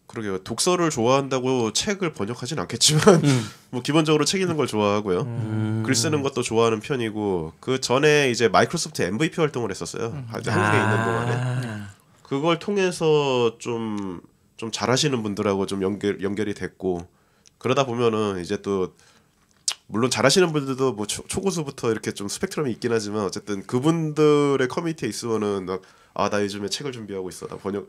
그러게요. 독서를 좋아한다고 책을 번역하진 않겠지만 뭐 기본적으로 책 읽는 걸 좋아하고요. 글 쓰는 것도 좋아하는 편이고 그 전에 이제 마이크로소프트 MVP 활동을 했었어요. 한국에 있는 동안에. 그걸 통해서 좀 잘하시는 분들하고 좀 연결이 됐고 그러다 보면은 이제 또 물론 잘하시는 분들도 뭐 초고수부터 이렇게 좀 스펙트럼이 있긴 하지만 어쨌든 그분들의 커뮤니티에 있으면은 나 요즘에 책을 준비하고 있어. 나 번역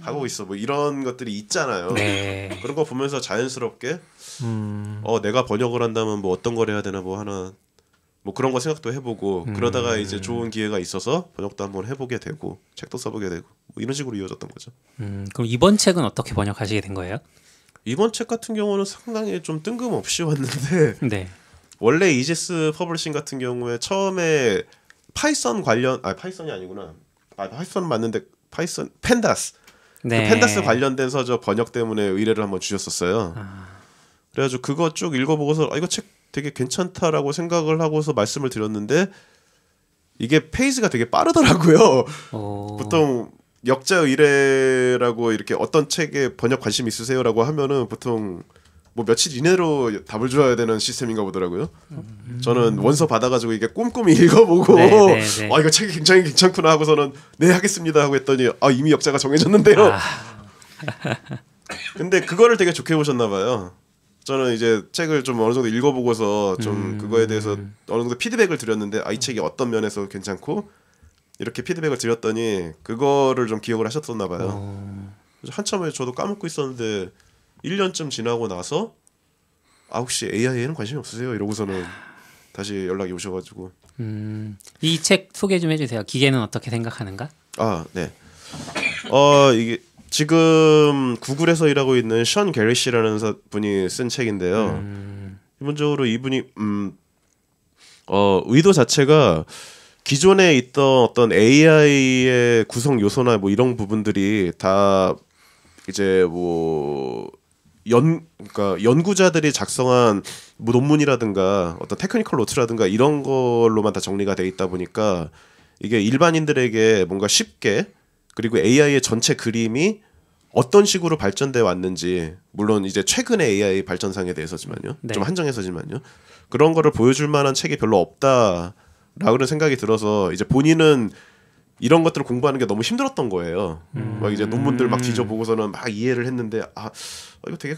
하고 있어. 뭐 이런 것들이 있잖아요. 네. 그런 거 보면서 자연스럽게 내가 번역을 한다면 뭐 어떤 걸 해야 되나 뭐 하나 뭐 그런 거 생각도 해보고 그러다가 이제 좋은 기회가 있어서 번역도 한번 해보게 되고 책도 써보게 되고 뭐 이런 식으로 이어졌던 거죠. 그럼 이번 책은 어떻게 번역하시게 된 거예요? 이번 책 같은 경우는 상당히 좀 뜬금없이 왔는데 네. 원래 이지스 퍼블리싱 같은 경우에 처음에 파이썬 관련 파이썬이 아니구나. 파이썬 맞는데 파이썬 펜다스 네. 그 펜다스 관련된 서적 번역 때문에 의뢰를 한번 주셨었어요. 그래가지고 그거 쭉 읽어보고서 이거 책 되게 괜찮다라고 생각을 하고서 말씀을 드렸는데 이게 페이지가 되게 빠르더라고요. 보통 역자 의뢰라고 이렇게 어떤 책에 번역 관심 있으세요라고 하면은 보통 뭐 며칠 이내로 답을 줘야 되는 시스템인가 보더라고요. 저는 원서 받아가지고 이게 꼼꼼히 읽어보고 이거 책이 굉장히 괜찮구나 하고서는 네 하겠습니다 하고 했더니 이미 역자가 정해졌는데요. 근데 그거를 되게 좋게 보셨나 봐요. 저는 이제 책을 좀 어느 정도 읽어보고서 좀 그거에 대해서 어느 정도 피드백을 드렸는데 이 책이 어떤 면에서 괜찮고 이렇게 피드백을 드렸더니 그거를 좀 기억을 하셨었나 봐요. 그래서 한참에 저도 까먹고 있었는데 1년쯤 지나고 나서 혹시 AI에는 관심이 없으세요? 이러고서는 다시 연락이 오셔가지고 이 책 소개 좀 해주세요. 기계는 어떻게 생각하는가? 네. 이게 지금 구글에서 일하고 있는 션 게리시라는 분이 쓴 책인데요. 기본적으로 이분이 의도 자체가 기존에 있던 어떤 AI의 구성 요소나 뭐 이런 부분들이 다 이제 뭐 그러니까 연구자들이 작성한 뭐 논문이라든가 어떤 테크니컬 노트라든가 이런 걸로만 다 정리가 돼 있다 보니까 이게 일반인들에게 뭔가 쉽게 그리고 AI의 전체 그림이 어떤 식으로 발전돼 왔는지 물론 이제 최근의 AI 발전상에 대해서지만요. 좀 한정해서지만요. 그런 거를 보여줄 만한 책이 별로 없다라는 생각이 들어서 이제 본인은 이런 것들을 공부하는 게 너무 힘들었던 거예요. 막 이제 논문들 막 뒤져보고서는 막 이해를 했는데 이거 되게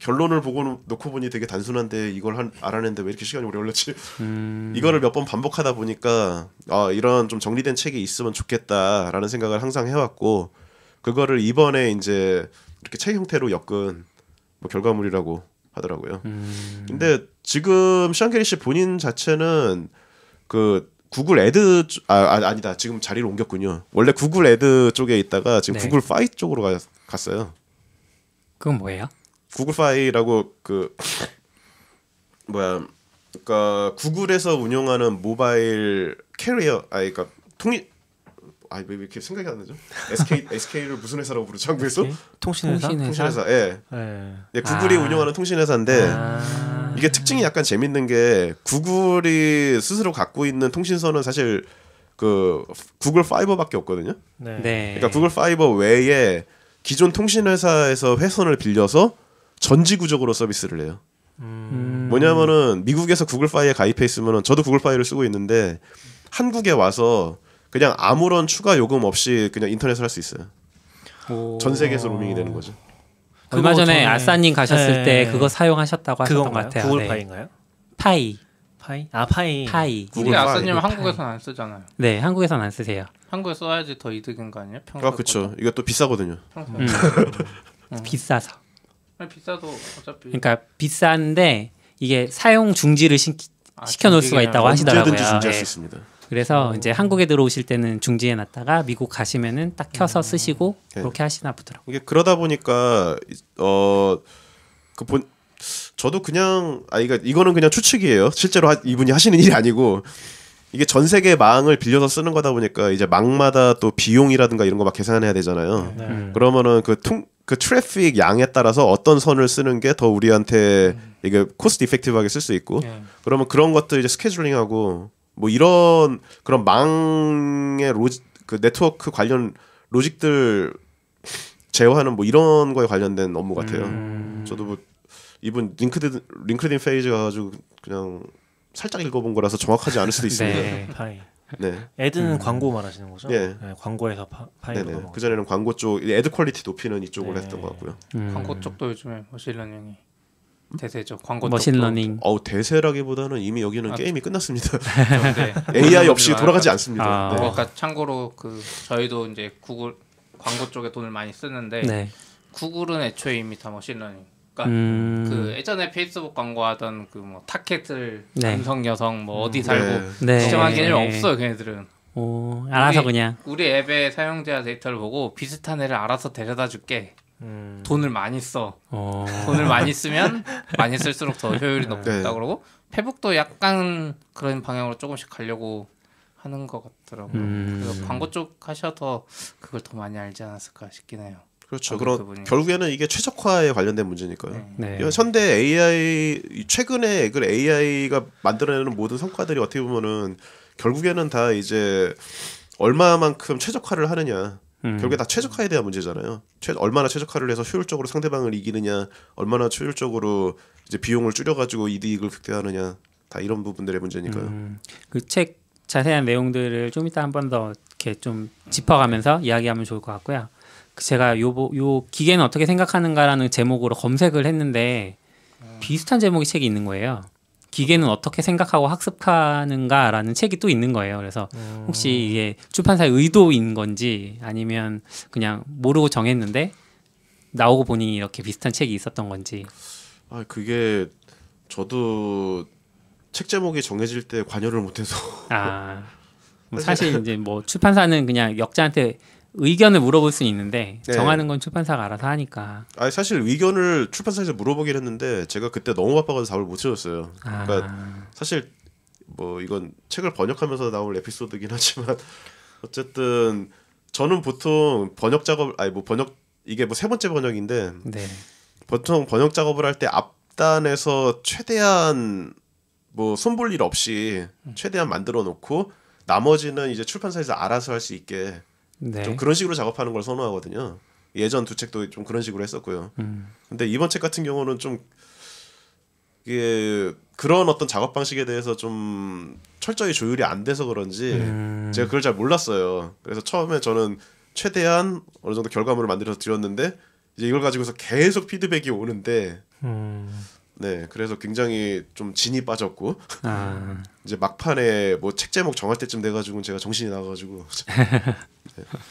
결론을 보고 놓고 보니 되게 단순한데 이걸 알아냈는데 왜 이렇게 시간이 오래 걸렸지? 이거를 몇 번 반복하다 보니까 이런 좀 정리된 책이 있으면 좋겠다라는 생각을 항상 해왔고 그거를 이번에 이제 이렇게 책 형태로 엮은 뭐 결과물이라고 하더라고요. 근데 지금 션 게리시 본인 자체는 그 구글 애드 아니다. 지금 자리를 옮겼군요. 원래 구글 애드 쪽에 있다가 지금 구글 파이 쪽으로 갔어요. 그건 뭐예요? 구글 파이라고 그러니까 구글에서 운영하는 모바일 캐리어 그러니까 왜 이렇게 생각이 안 나죠? SK를 무슨 회사라고 부르죠? 한국에서? 통신회사. 예. 구글이 운영하는 통신회사인데 이게 특징이 약간 재밌는 게 구글이 스스로 갖고 있는 통신선은 사실 그 구글 파이버밖에 없거든요. 그러니까 구글 파이버 외에 기존 통신회사에서 회선을 빌려서 전지구적으로 서비스를 해요. 뭐냐면은 미국에서 구글 파이에 가입해 있으면은 저도 구글 파이를 쓰고 있는데 한국에 와서 그냥 아무런 추가 요금 없이 그냥 인터넷을 할 수 있어요. 전 세계에서 로밍이 되는 거죠. 얼마 전에 아싸님 가셨을 때 그거 사용하셨다고 하셨던 것 같아요. 구글 파이인가요? 파이. 파이. 근데 아싸님은 한국에서는 안 쓰잖아요. 네, 한국에서는 안 쓰세요. 한국에 써야지 더 이득인 거 아니에요? 그렇죠. 이거 또 비싸거든요. 비싸서. 아니, 비싸도 어차피. 그러니까 비싼데 이게 사용 중지를 시켜놓을 수가 있다고 하시더라고요. 언제든지 중지할 수 있습니다. 그래서 이제 한국에 들어오실 때는 중지해놨다가 미국 가시면은 딱 켜서 쓰시고 그렇게 하시나 보더라고요. 이게 그러다 보니까 저도 그냥 이거는 그냥 추측이에요. 실제로 이분이 하시는 일이 아니고 이게 전 세계 망을 빌려서 쓰는 거다 보니까 이제 망마다 또 비용이라든가 이런 거 막 계산해야 되잖아요. 그러면은 그 트래픽 양에 따라서 어떤 선을 쓰는 게 더 우리한테 이게 코스트 이펙티브하게 쓸 수 있고 그러면 그런 것들 이제 스케줄링하고 뭐 이런 그런 망의 그 네트워크 관련 로직들 제어하는 뭐 이런 거에 관련된 업무 같아요. 저도 뭐 이분 링크드인 페이지 가지고 그냥 살짝 읽어본 거라서 정확하지 않을 수도 있습니다. 네. 파이. 네. 애드는 광고 말하시는 거죠? 네. 네, 광고에서 파이로 네네. 넘어가죠. 그 전에는 광고 쪽 애드 퀄리티 높이는 이쪽으로 네. 했던 것 같고요. 광고 쪽도 요즘에 머신러닝이 대세죠. 광고 머신러닝. 대세라기보다는 이미 여기는 게임이 끝났습니다. 쪽인데 AI 없이 돌아가지 않습니다. 아. 네. 그러니까 참고로 그 저희도 이제 구글 광고 쪽에 돈을 많이 쓰는데 네. 구글은 애초에 이미 다 머신러닝. 그러니까 그 예전에 페이스북 광고하던 그 뭐 타겟을 네. 남성 여성 뭐 어디 살고 네. 지정한 개념이 없어요. 걔네들은. 오, 알아서 그냥. 우리 앱의 사용자 데이터를 보고 비슷한 애를 알아서 데려다 줄게. 돈을 많이 써. 돈을 많이 쓰면 많이 쓸수록 더 효율이 높다 네. 그러고 페북도 약간 그런 방향으로 조금씩 가려고 하는 것 같더라고요. 그래서 광고 쪽 하셔서 그걸 더 많이 알지 않았을까 싶긴 해요. 그렇죠. 방금 그럼 그분이. 결국에는 이게 최적화에 관련된 문제니까요. 네. 이건 현대 AI 최근에 그 AI가 만들어내는 모든 성과들이 어떻게 보면은 결국에는 다 이제 얼마만큼 최적화를 하느냐. 결국에 다 최적화에 대한 문제잖아요. 얼마나 최적화를 해서 효율적으로 상대방을 이기느냐, 얼마나 효율적으로 이제 비용을 줄여가지고 이득을 극대화하느냐, 다 이런 부분들의 문제니까요. 그 책 자세한 내용들을 좀 이따 한 번 더 이렇게 좀 짚어가면서 이야기하면 좋을 것 같고요. 제가 요 기계는 어떻게 생각하는가라는 제목으로 검색을 했는데 비슷한 제목의 책이 있는 거예요. 기계는 어떻게 생각하고 학습하는가라는 책이 또 있는 거예요. 그래서 혹시 이게 출판사의 의도인 건지 아니면 그냥 모르고 정했는데 나오고 보니 이렇게 비슷한 책이 있었던 건지. 아 그게 저도 책 제목이 정해질 때 관여를 못해서. 뭐 사실 이제 뭐 출판사는 그냥 역자한테 의견을 물어볼 수는 있는데 네. 정하는 건 출판사가 알아서 하니까. 아 사실 의견을 출판사에서 물어보긴 했는데 제가 그때 너무 바빠서 답을 못 찾았어요. 그러니까 사실 뭐 이건 책을 번역하면서 나올 에피소드긴 하지만 어쨌든 저는 보통 번역 작업 이게 뭐 세 번째 번역인데 네. 보통 번역 작업을 할 때 앞단에서 최대한 뭐 손볼 일 없이 최대한 만들어 놓고 나머지는 이제 출판사에서 알아서 할 수 있게 네. 좀 그런 식으로 작업하는 걸 선호하거든요. 예전 두 책도 좀 그런 식으로 했었고요. 근데 이번 책 같은 경우는 좀 이게 그런 어떤 작업 방식에 대해서 좀 철저히 조율이 안 돼서 그런지 제가 그걸 잘 몰랐어요. 그래서 처음에 저는 최대한 어느 정도 결과물을 만들어서 드렸는데 이제 이걸 가지고서 계속 피드백이 오는데 네 그래서 굉장히 좀 진이 빠졌고 이제 막판에 뭐 책 제목 정할 때쯤 돼가지고 제가 정신이 나가지고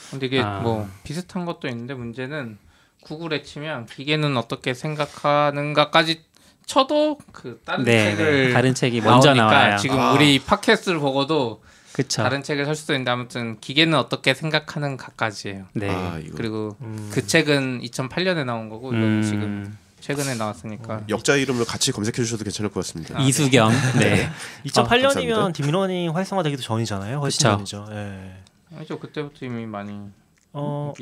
근데 이게 뭐 비슷한 것도 있는데 문제는 구글에 치면 기계는 어떻게 생각하는가까지 쳐도 그 다른 네, 책을 다른 책이 먼저 나오니까 나와요. 지금 우리 팟캐스트를 보고도 그쵸. 다른 책을 살 수도 있는데 아무튼 기계는 어떻게 생각하는가까지예요. 네. 이거 그리고 그 책은 2008년에 나온 거고 이건 지금 최근에 나왔으니까 역자 이름을 같이 검색해 주셔도 괜찮을 것 같습니다. 이수경. 네. 2008년이면 감사합니다. 딥러닝 활성화되기도 전이잖아요. 훨씬 그쵸. 전이죠. 예. 아니죠 그때부터 이미 많이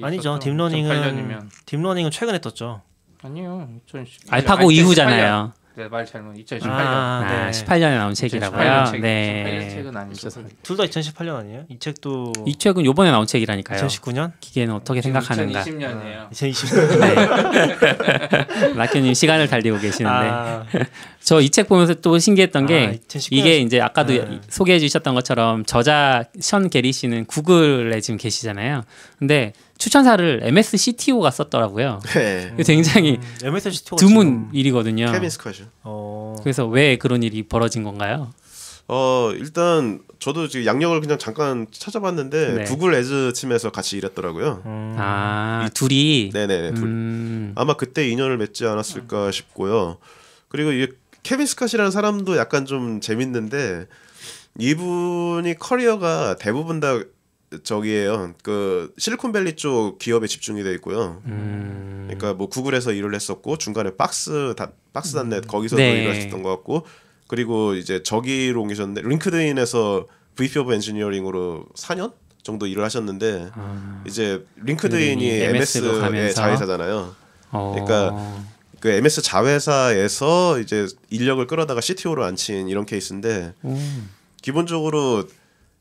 아니죠. 있었죠. 딥러닝은 2008년이면. 최근에 떴죠. 아니요 2010 알파고 이후잖아요. 네, 말 잘못 2018년 네. 18년에 나온 책이라고요. 2018년 책, 네. 2018년 책은 아니죠. 둘 다 2018년 아니에요? 이 책도 이 책은 요번에 나온 책이라니까요. 2019년? 기계는 어떻게 생각하는가. 2020년이에요. 2020년. 라큐님 시간을 달리고 계시는데 아, 저 이 책 보면서 또 신기했던 게 2019년. 이게 이제 아까도 네. 소개해 주셨던 것처럼 저자 션 게리 씨는 구글에 지금 계시잖아요. 근데 추천사를 MSCTO가 썼더라고요. 네. 이게 굉장히 MSCTO가 드문 일이거든요. 케빈 스카죠. 그래서 왜 그런 일이 벌어진 건가요? 일단 저도 지금 양력을 그냥 잠깐 찾아봤는데 네. 구글 에즈 팀에서 같이 일했더라고요. 둘이 네네. 아마 그때 인연을 맺지 않았을까 싶고요. 그리고 이 케빈 스캇이라는 사람도 약간 좀 재밌는데 이분이 커리어가 대부분 다 저기예요. 그 실리콘밸리 쪽 기업에 집중이 돼 있고요. 그러니까 뭐 구글에서 일을 했었고 중간에 박스닷넷 거기서도 네. 일을 했었던 것 같고 그리고 이제 저기로 옮기셨는데 링크드인에서 VP 오브 엔지니어링으로 4년 정도 일을 하셨는데 이제 그분이 링크드인이 MS로 MS의 가면서? 자회사잖아요. 그러니까 그 MS 자회사에서 이제 인력을 끌어다가 CTO로 앉힌 이런 케이스인데 기본적으로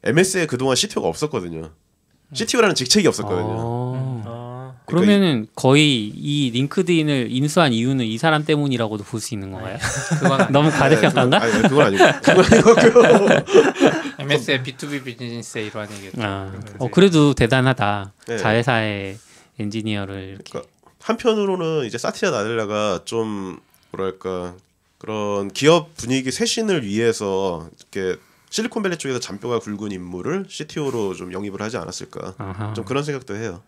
MS에 그동안 CTO가 없었거든요. CTO라는 직책이 없었거든요. 그러면은 거의 이 링크드인을 인수한 이유는 이 사람 때문이라고도 볼 수 있는 건가요? 그건 너무 과대평가인가? 아니, 그건 아니고. 그건 아니고. MS의 B2B 비즈니스의 일환이겠죠. 그래도 대단하다. 네. 자회사의 엔지니어를 이렇게. 그러니까 한편으로는 이제 사티아 나델라가 좀 뭐랄까 그런 기업 분위기 쇄신을 위해서 이렇게 실리콘밸리 쪽에서 잔뼈가 굵은 인물을 CTO로 좀 영입을 하지 않았을까. 아하. 좀 그런 생각도 해요.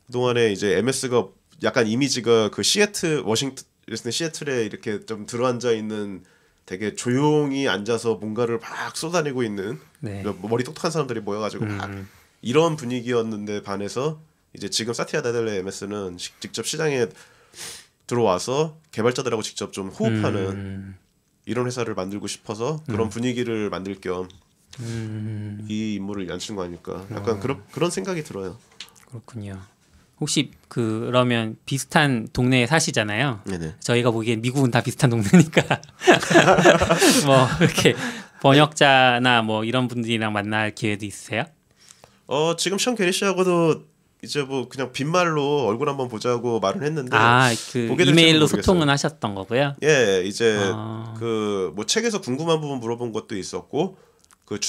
그동안에 이제 MS가 약간 이미지가 그 시애틀에 이렇게 좀 들어앉아 있는 되게 조용히 앉아서 뭔가를 막 쏟아내고 있는 네. 머리 똑똑한 사람들이 모여가지고 막 이런 분위기였는데 반해서 이제 지금 사티아 나델라 MS는 직접 시장에 들어와서 개발자들하고 직접 좀 호흡하는 이런 회사를 만들고 싶어서 그런 분위기를 만들 겸 이 인물을 앉힌 거 아닐까. 약간 그런 생각이 들어요. 그렇군요. 혹시 그러면 비슷한 동네에 사시잖아요. 네네. 저희가 보기엔 미국은 다 비슷한 동네니까 뭐 이렇게 번역자나 뭐 이런 분들이랑 만날 기회도 있으세요? 지금 션 게리 씨하고도 이제 뭐 그냥 빈말로 얼굴 한번 보자고 말은 했는데 그 보게 될지는 이메일로 모르겠어요. 소통은 하셨던 거고요. 예, 이제 그 뭐 책에서 궁금한 부분 물어본 것도 있었고 그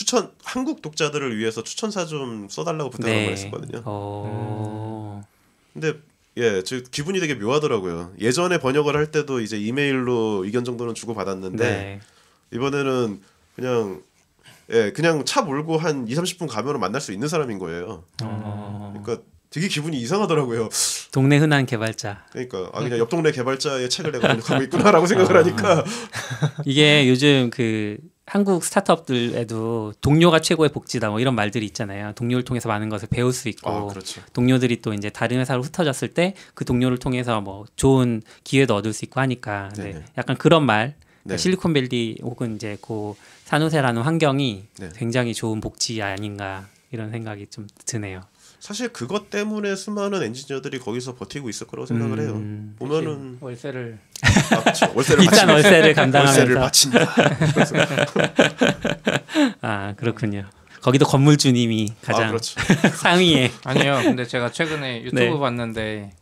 한국 독자들을 위해서 추천사 좀 써달라고 부탁을 한번 했었거든요. 근데 저 기분이 되게 묘하더라고요. 예전에 번역을 할 때도 이제 이메일로 의견 정도는 주고 받았는데 네. 이번에는 그냥 차 몰고 한 2-30분 가면 만날 수 있는 사람인 거예요. 그러니까 되게 기분이 이상하더라고요. 동네 흔한 개발자. 그러니까 그냥 옆 동네 개발자의 책을 내가 번역하고 있구나라고 생각을 하니까 이게 요즘 그 한국 스타트업들에도 동료가 최고의 복지다 뭐 이런 말들이 있잖아요. 동료를 통해서 많은 것을 배울 수 있고 그렇죠. 동료들이 또 이제 다른 회사로 흩어졌을 때 그 동료를 통해서 뭐 좋은 기회도 얻을 수 있고 하니까 약간 그런 말. 그러니까 실리콘밸리 혹은 이제 그 산호세라는 환경이 굉장히 좋은 복지 아닌가 이런 생각이 좀 드네요. 사실 그것 때문에 수많은 엔지니어들이 거기서 버티고 있을 거라고 생각을 해요. 보면은 월세를 그렇죠. 월세를 비싼 월세를 감당하면서 월세를 바친다. 그렇군요. 거기도 건물주님이 가장 그렇죠. 상위에. 아니에요. 근데 제가 최근에 유튜브 봤는데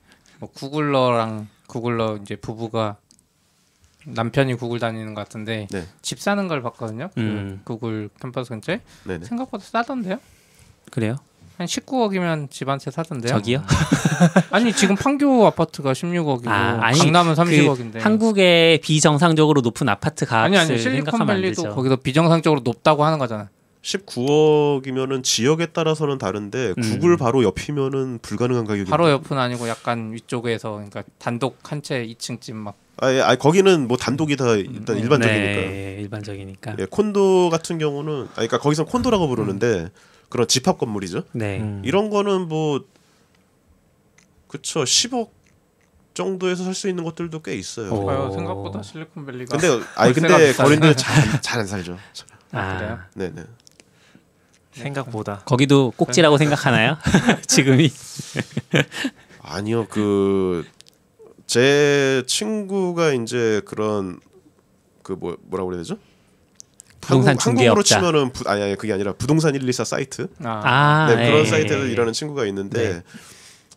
뭐 구글러 이제 부부가 남편이 구글 다니는 것 같은데 집 사는 걸 봤거든요. 그 구글 캠퍼스 근처에 생각보다 싸던데요? 그래요? 한 19억이면 집 한 채 사던데요. 저기요? 아니 지금 판교 아파트가 16억이고 강남은 30억인데 한국의 비정상적으로 높은 아파트 가격을 아니 실리콘밸리도 거기서 비정상적으로 높다고 하는 거잖아. 19억이면은 지역에 따라서는 다른데 구글 바로 옆이면은 불가능한 가격이. 바로 옆은 아니고 약간 위쪽에서 그러니까 단독 한 채 2층집 막. 거기는 뭐 단독이 다 일단 일반적이니까. 일반적이니까. 콘도 같은 경우는 그러니까 거기서 콘도라고 부르는데. 그런 집합 건물이죠. 이런 거는 뭐 그쵸 10억 정도에서 살 수 있는 것들도 꽤 있어요. 생각보다 실리콘밸리가. 근데 거린들 잘 안 살죠. 그래요? 네네. 생각보다. 거기도 꼭지라고 생각하나요? 지금이? 아니요, 제 친구가 이제 그런 뭐라고 그래야 되죠? 부동산 한국으로 중개업자. 치면은 아니 그게 아니라 부동산 114 사이트. 그런 사이트에서 일하는 친구가 있는데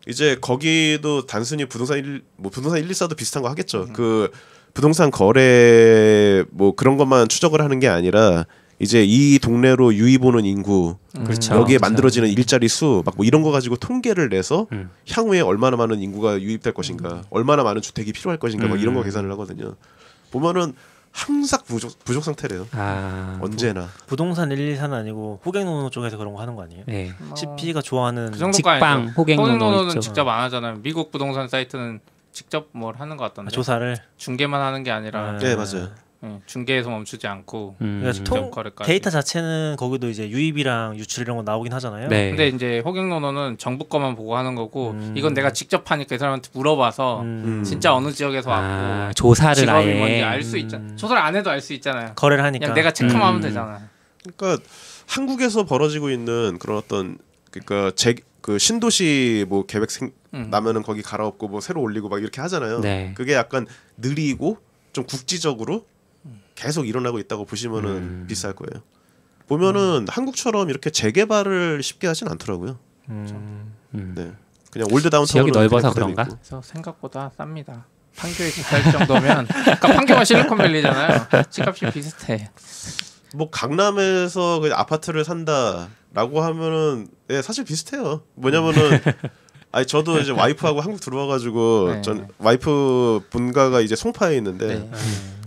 이제 거기도 단순히 부동산 114도 비슷한 거 하겠죠. 그 부동산 거래 뭐 그런 것만 추적을 하는 게 아니라 이제 이 동네로 유입 오는 인구, 여기에 만들어지는 일자리 수, 막 뭐 이런 거 가지고 통계를 내서 향후에 얼마나 많은 인구가 유입될 것인가, 얼마나 많은 주택이 필요할 것인가, 막 이런 거 계산을 하거든요. 보면은 항상 부족 상태래요. 언제나. 부동산 124는 아니고 호갱노노 쪽에서 그런 거 하는 거 아니에요? 네. CP가 좋아하는 그 정도가 직방 아니죠. 호갱노노는 직접 안 하잖아요. 미국 부동산 사이트는 직접 뭘 하는 것 같던데. 조사를 중개만 하는 게 아니라. 네 맞아요. 중개에서 멈추지 않고 데이터 자체는 거기도 이제 유입이랑 유출 이런 거 나오긴 하잖아요. 근데 이제 호갱노노는 정부 거만 보고 하는 거고 이건 내가 직접 하니까 이 사람한테 물어봐서 진짜 어느 지역에서 왔고 조사를 직업이 아예 뭔지 알 수 있잖아. 조사를 안 해도 알 수 있잖아요. 거래를 하니까 그냥 내가 체크만 하면 되잖아. 그러니까 한국에서 벌어지고 있는 그런 어떤 그러니까 그 신도시 뭐 계획 나면은 거기 갈아엎고 뭐 새로 올리고 막 이렇게 하잖아요. 네. 그게 약간 느리고 좀 국지적으로 계속 일어나고 있다고 보시면은 비쌀 거예요. 보면은 한국처럼 이렇게 재개발을 쉽게 하진 않더라고요. 네. 그냥 올드 다운타운 지역이 넓어서 그런가? 그래서 생각보다 쌉니다. 판교에 집살 정도면 그러니까 판교가 실리콘밸리잖아요. 집값이 비슷해. 뭐 강남에서 그 아파트를 산다라고 하면은 예, 사실 비슷해요. 뭐냐면은 아니 저도 이제 와이프하고 한국 들어와가지고 네. 전 와이프 본가가 이제 송파에 있는데 네.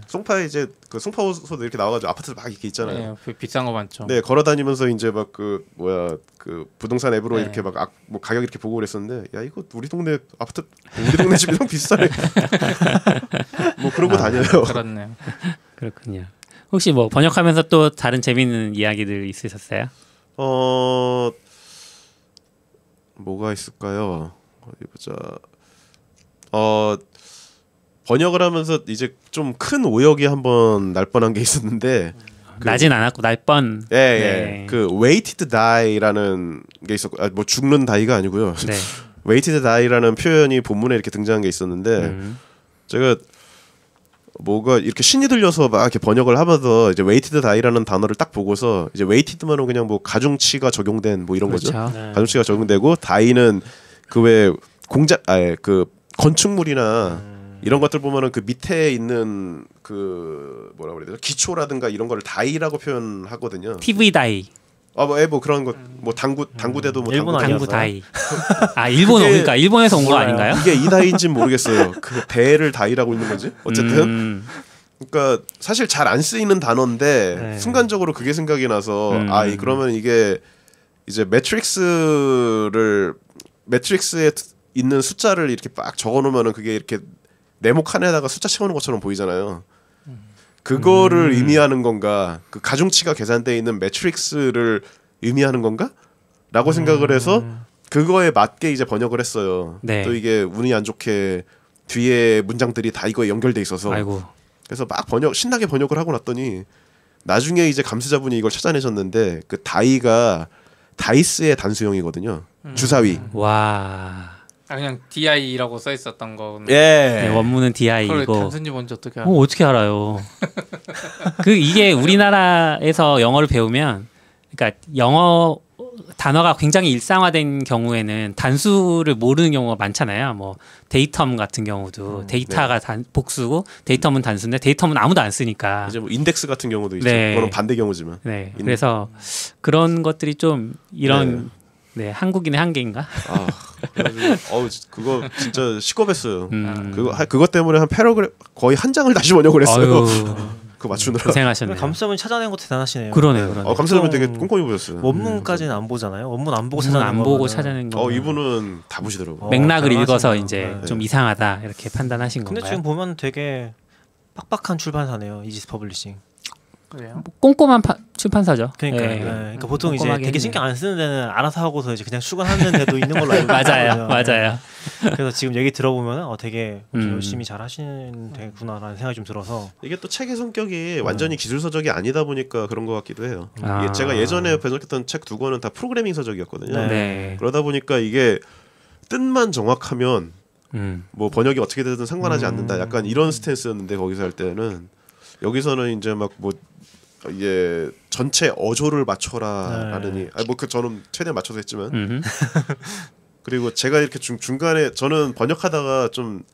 송파에 이제 그 송파호소도 이렇게 나와가지고 아파트 막 이렇게 있잖아요. 네, 비싼 거 많죠. 네, 걸어다니면서 이제 막 그 뭐야 그 부동산 앱으로 네. 이렇게 막 뭐 가격 이렇게 보고 그랬었는데 야 이거 우리 동네 아파트 우리 동네 집이랑 비싸네. 뭐 그러고 다녀요. 그렇네요. 그렇군요. 혹시 뭐 번역하면서 또 다른 재밌는 이야기들 있으셨어요? 뭐가 있을까요? 어디 보자. 번역을 하면서 이제 좀 큰 오역이 한번 날 뻔한 게 있었는데 나진 않았고 날 뻔. 예, 네. 그 waited to die라는 게 있었고 뭐 죽는 다이가 아니고요. 네. waited to die라는 표현이 본문에 이렇게 등장한 게 있었는데 제가 뭐가 이렇게 신이 들려서 막 이렇게 번역을 하면서 이제 waited die라는 단어를 딱 보고서 이제 waited만은 그냥 뭐 가중치가 적용된 뭐 이런 거죠. 그렇죠. 네. 가중치가 적용되고 die는 그 왜 공작 그 건축물이나 이런 것들 보면은 그 밑에 있는 그 뭐라 그래야 되죠? 기초라든가 이런 거를 다이라고 표현하거든요. TV 다이, 뭐 그런 것 뭐 당구대도 뭐 일본 당구 당구 아니었어요? 다이. 아 일본어 그게 그러니까 일본에서 온 거 몰라요. 아닌가요? 이게 이 다이인지는 모르겠어요. 그 대를 다이라고 있는 건지 어쨌든 그러니까 사실 잘 안 쓰이는 단어인데 네. 순간적으로 그게 생각이 나서 그러면 이게 이제 매트릭스에 있는 숫자를 이렇게 빡 적어놓으면은 그게 이렇게 네모 칸에다가 숫자 채우는 것처럼 보이잖아요. 그거를 의미하는 건가? 그 가중치가 계산되어 있는 매트릭스를 의미하는 건가? 라고 생각을 해서 그거에 맞게 이제 번역을 했어요. 네. 또 이게 운이 안 좋게 뒤에 문장들이 다 이거에 연결돼 있어서 아이고. 그래서 막 신나게 번역을 하고 났더니 나중에 이제 감수자분이 이걸 찾아내셨는데 그 다이가 다이스의 단수형이거든요. 주사위. 와. 아, 그냥 DI라고 써 있었던 거는. 예. 네, 원문은 그걸 DI이고. 단순히 뭔지 어떻게 알아? 어떻게 알아요? 이게 우리나라에서 영어를 배우면, 그러니까 영어 단어가 굉장히 일상화된 경우에는 단수를 모르는 경우가 많잖아요. 뭐 데이텀 같은 경우도 데이터가 복수고 데이텀은 단수인데 데이텀은 아무도 안 쓰니까. 이제 뭐 인덱스 같은 경우도 있죠. 네. 그거는 반대 경우지만. 네. 그래서 그런 것들이 좀 이런 네, 한국인의 한계인가? 아, 그래가지고 그거 진짜 시겁했어요. 그것 때문에 한 패러그래프 거의 한 장을 다시 번역을 했어요. 그거 맞추느라. 고생하셨네요. 감수자분이 찾아낸 것도 대단하시네요. 그러네요. 감사합니다. 되게 꼼꼼히 보셨어요. 원문까지는 안 보잖아요. 원문 안 보고 원문 찾아낸 안 보고 거면은. 찾아낸 거. 이분은 다 보시더라고요. 맥락을 대단하시네요. 읽어서 이제 네. 좀 이상하다 이렇게 판단하신 근데 건가요? 지금 보면 되게 빡빡한 출판사네요. 이지스 퍼블리싱. 그래요? 꼼꼼한 출판사죠. 그러니까, 예. 그러니까 보통 이제 꼼꼼하게 되게 했네요. 신경 안 쓰는 데는 알아서 하고서 이제 그냥 출간하는 데도 있는 걸로 알고 맞아요, 있거든요. 맞아요. 그래서 지금 얘기 들어보면 되게 좀 음. 열심히 잘 하시는 데구나라는 생각이 좀 들어서. 이게 또 책의 성격이 완전히 기술 서적이 아니다 보니까 그런 것 같기도 해요. 아. 이게 제가 예전에 번역했던 책 두 권은 다 프로그래밍 서적이었거든요. 네. 네. 그러다 보니까 이게 뜻만 정확하면 뭐 번역이 어떻게 되든 상관하지 않는다. 약간 이런 스탠스였는데 거기서 할 때는 여기서는 이제 막 뭐 이게 전체 어조를 맞춰라라느니 저는 최대한 맞춰서 했지만 그리고 제가 이렇게 중간에 저는 번역하다가 좀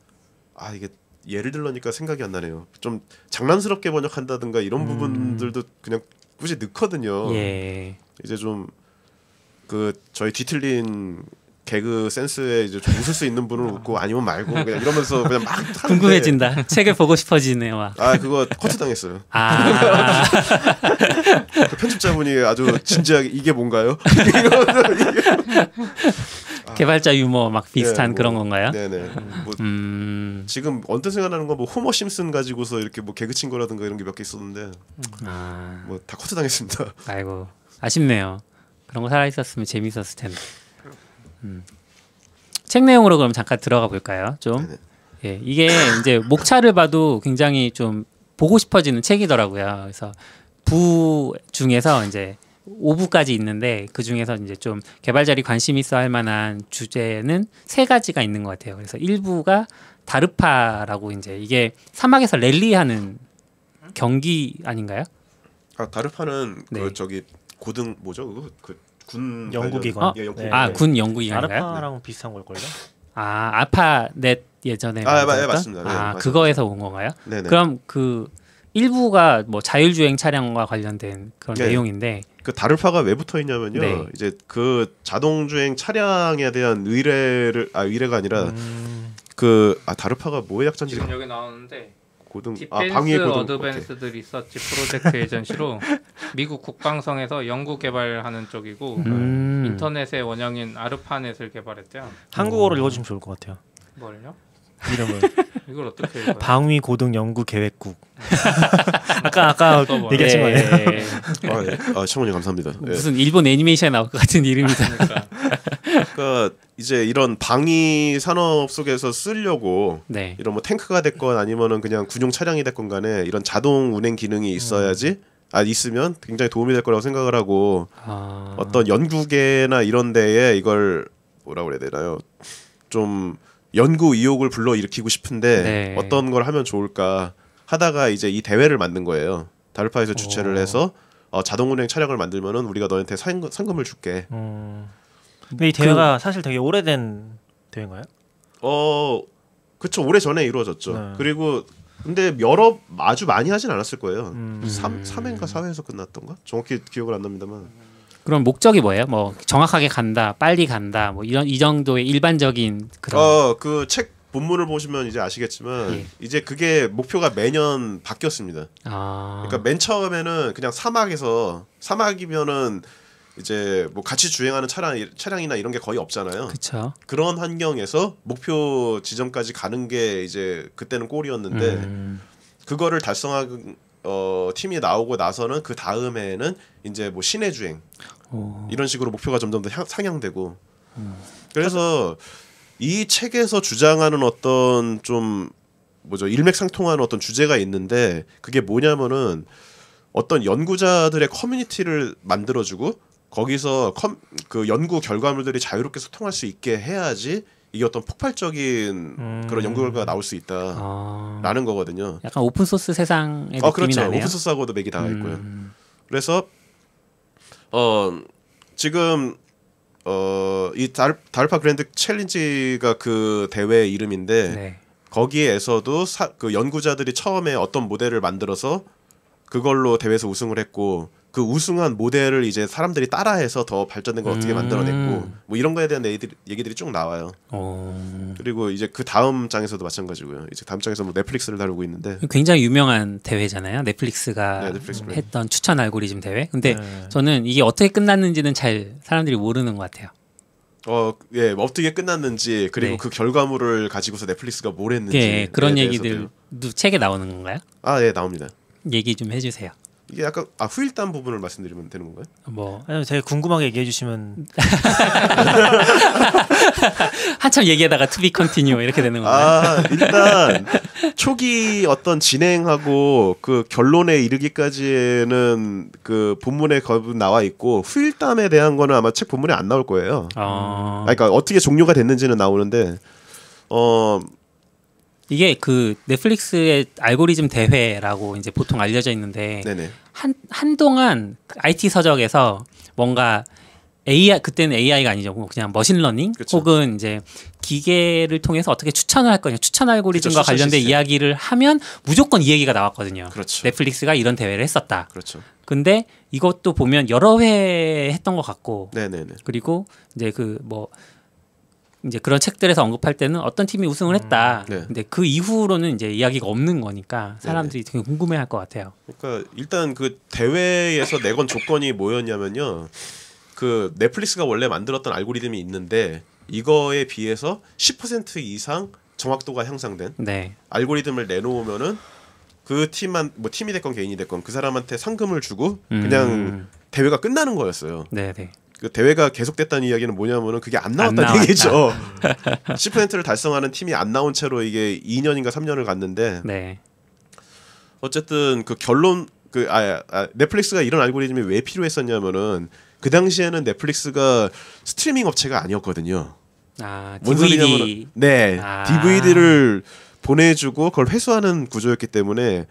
이게 예를 들려니까 생각이 안 나네요. 좀 장난스럽게 번역한다든가 이런 부분들도 그냥 굳이 넣거든요. 예. 이제 좀 그 저희 뒤틀린 개그 센스에 이제 좀 웃을 수 있는 분은 웃고 아니면 말고 그냥 이러면서 그냥 막 하는데 궁금해진다. 책을 보고 싶어지네요. 막. 그거 커트 당했어요. 그 편집자분이 아주 진지하게 이게 뭔가요? 개발자 유머 막 비슷한 뭐, 그런 건가요? 네네. 뭐 지금 언뜻 생각나는 건 뭐 호머 심슨 가지고서 이렇게 뭐 개그 친 거라든가 이런 게 몇 개 있었는데 뭐 다 커트 당했습니다. 아이고 아쉽네요. 그런 거 살아 있었으면 재밌었을 텐데. 책 내용으로 그럼 잠깐 들어가 볼까요? 좀. 예, 이게 이제 목차를 봐도 굉장히 좀 보고 싶어지는 책이더라고요. 그래서 부 중에서 이제 5부까지 있는데 그 중에서 이제 좀 개발자들이 관심 있어 할 만한 주제는 3가지가 있는 것 같아요. 그래서 1부가 다르파라고 이제 이게 사막에서 랠리하는 경기 아닌가요? 아 다르파는 네. 그 저기 고등 뭐죠 그거 그군 연구기관. 예, 연구. 네. 군 연구기관인가요? 아르파랑 비슷한 걸걸요? 아파넷 예전에 예, 만들었던? 맞습니다. 네, 맞아요. 그거에서 온 건가요? 네네. 그럼 그 1부가 뭐 자율주행 차량과 관련된 그런 네. 내용인데 그 다르파가 왜 붙어 있냐면요. 네. 이제 그 자동주행 차량에 대한 의뢰가 아니라 다르파가 뭐의 약자인지 지금 여기 나오는데 디펜스 디펜스 어드밴스드 리서치 프로젝트 에이전시로 미국 국방성에서 연구 개발하는 쪽이고 인터넷의 원형인 아르파넷을 개발했대요. 한국어로 읽어주면 좋을 것 같아요. 뭘요? 이름을 이걸 어떻게 읽어요? 방위 고등 연구 계획국. 아까 또 뭐야? 얘기하신 거예요. 청원님 감사합니다. 예. 무슨 일본 애니메이션에 나올 것 같은 이름이다. 그러니까 이제 이런 방위 산업 속에서 쓰려고 네. 이런 뭐 탱크가 됐건 아니면은 그냥 군용 차량이 됐건 간에 이런 자동 운행 기능이 있어야지 있으면 굉장히 도움이 될 거라고 생각을 하고 어떤 연구계나 이런 데에 이걸 뭐라고 그래야 되나요? 좀 연구 의욕을 불러일으키고 싶은데 네. 어떤 걸 하면 좋을까 하다가 이제 이 대회를 만든 거예요. 다르파에서 주최를 해서 자동 운행 차량을 만들면은 우리가 너한테 상금을 줄게. 근데 이 대회가 사실 되게 오래된 대회인가요? 그쵸. 오래 전에 이루어졌죠. 네. 그리고 근데 아주 많이 하진 않았을 거예요. 3회인가 4회에서 끝났던가? 정확히 기억을 안 납니다만. 그럼 목적이 뭐예요? 뭐 정확하게 간다, 빨리 간다, 뭐 이런 이 정도의 일반적인 그런. 그 책 본문을 보시면 이제 아시겠지만 예. 이제 그게 목표가 매년 바뀌었습니다. 그러니까 맨 처음에는 그냥 사막이면은 이제 뭐 같이 주행하는 차량이나 이런 게 거의 없잖아요. 그렇죠. 그런 환경에서 목표 지점까지 가는 게 이제 그때는 골이었는데 그거를 달성한 팀이 나오고 나서는 그 다음에는 이제 뭐 시내 주행 이런 식으로 목표가 점점 더 상향되고 그래서 이 책에서 주장하는 어떤 좀 뭐죠 일맥상통하는 어떤 주제가 있는데 그게 뭐냐면은 어떤 연구자들의 커뮤니티를 만들어주고 거기서 그 연구 결과물들이 자유롭게 소통할 수 있게 해야지 이게 어떤 폭발적인 그런 연구 결과가 나올 수 있다라는 거거든요. 약간 오픈 소스 세상의 느낌이 그렇죠. 나네요. 오픈 소스하고도 맥이 닿아 있고요. 그래서 지금 이 다르파 그랜드 챌린지가 그 대회 이름인데 네. 거기에서도 그 연구자들이 처음에 어떤 모델을 만들어서 그걸로 대회에서 우승을 했고 그 우승한 모델을 이제 사람들이 따라해서 더 발전된 걸 어떻게 만들어냈고 뭐 이런 거에 대한 얘기들이 쭉 나와요. 그리고 이제 그 다음 장에서도 마찬가지고요. 이제 다음 장에서 뭐 넷플릭스를 다루고 있는데 굉장히 유명한 대회잖아요. 넷플릭스가 했던 추천 알고리즘 대회. 근데 저는 이게 어떻게 끝났는지는 잘 사람들이 모르는 것 같아요. 어떻게 끝났는지 그리고 네. 그 결과물을 가지고서 넷플릭스가 뭘 했는지 그런 얘기들도 책에 나오는 건가요? 예, 나옵니다. 얘기 좀 해주세요. 이게 약간 후일담 부분을 말씀드리면 되는 건가요? 뭐 되게 궁금하게 얘기해 주시면 한참 얘기하다가 to be continue 이렇게 되는 건가요? 일단 초기 어떤 진행하고 그 결론에 이르기까지는 그 본문에 나와 있고 후일담에 대한 거는 아마 책 본문에 안 나올 거예요. 그러니까 어떻게 종료가 됐는지는 나오는데 이게 그 넷플릭스의 알고리즘 대회라고 이제 보통 알려져 있는데 네네. 한동안 IT 서적에서 뭔가 AI 그때는 AI가 아니죠. 그냥 머신러닝 그쵸. 혹은 이제 기계를 통해서 어떻게 추천을 할 거냐. 추천 알고리즘과 그쵸, 추천 관련된 시스템. 이야기를 하면 무조건 이 얘기가 나왔거든요. 그렇죠. 넷플릭스가 이런 대회를 했었다. 그렇죠. 근데 이것도 보면 여러 회 했던 것 같고 네네네. 그리고 이제 그 뭐 이제 그런 책들에서 언급할 때는 어떤 팀이 우승을 했다. 네. 근데 그 이후로는 이제 이야기가 없는 거니까 사람들이 되게 궁금해할 것 같아요. 그러니까 일단 그 대회에서 내건 조건이 뭐였냐면요. 그 넷플릭스가 원래 만들었던 알고리즘이 있는데 이거에 비해서 10% 이상 정확도가 향상된 네. 알고리즘을 내놓으면은 그 팀만 뭐 팀이 됐건 개인이 됐건 그 사람한테 상금을 주고 그냥 대회가 끝나는 거였어요. 네, 네. 그 대회가 계속됐다는 이야기는 뭐냐면은 그게 안 나왔다는 얘기죠. 10%를 달성하는 팀이 안 나온 채로 이게 2년인가 3년을 갔는데 네. 어쨌든 그 결론 넷플릭스가 이런 알고리즘이 왜 필요했었냐면은 그 당시에는 넷플릭스가 스트리밍 업체가 아니었거든요. 뭔 DVD. 소리냐면은 네, DVD를 보내주고 그걸 회수하는 구조였기 때문에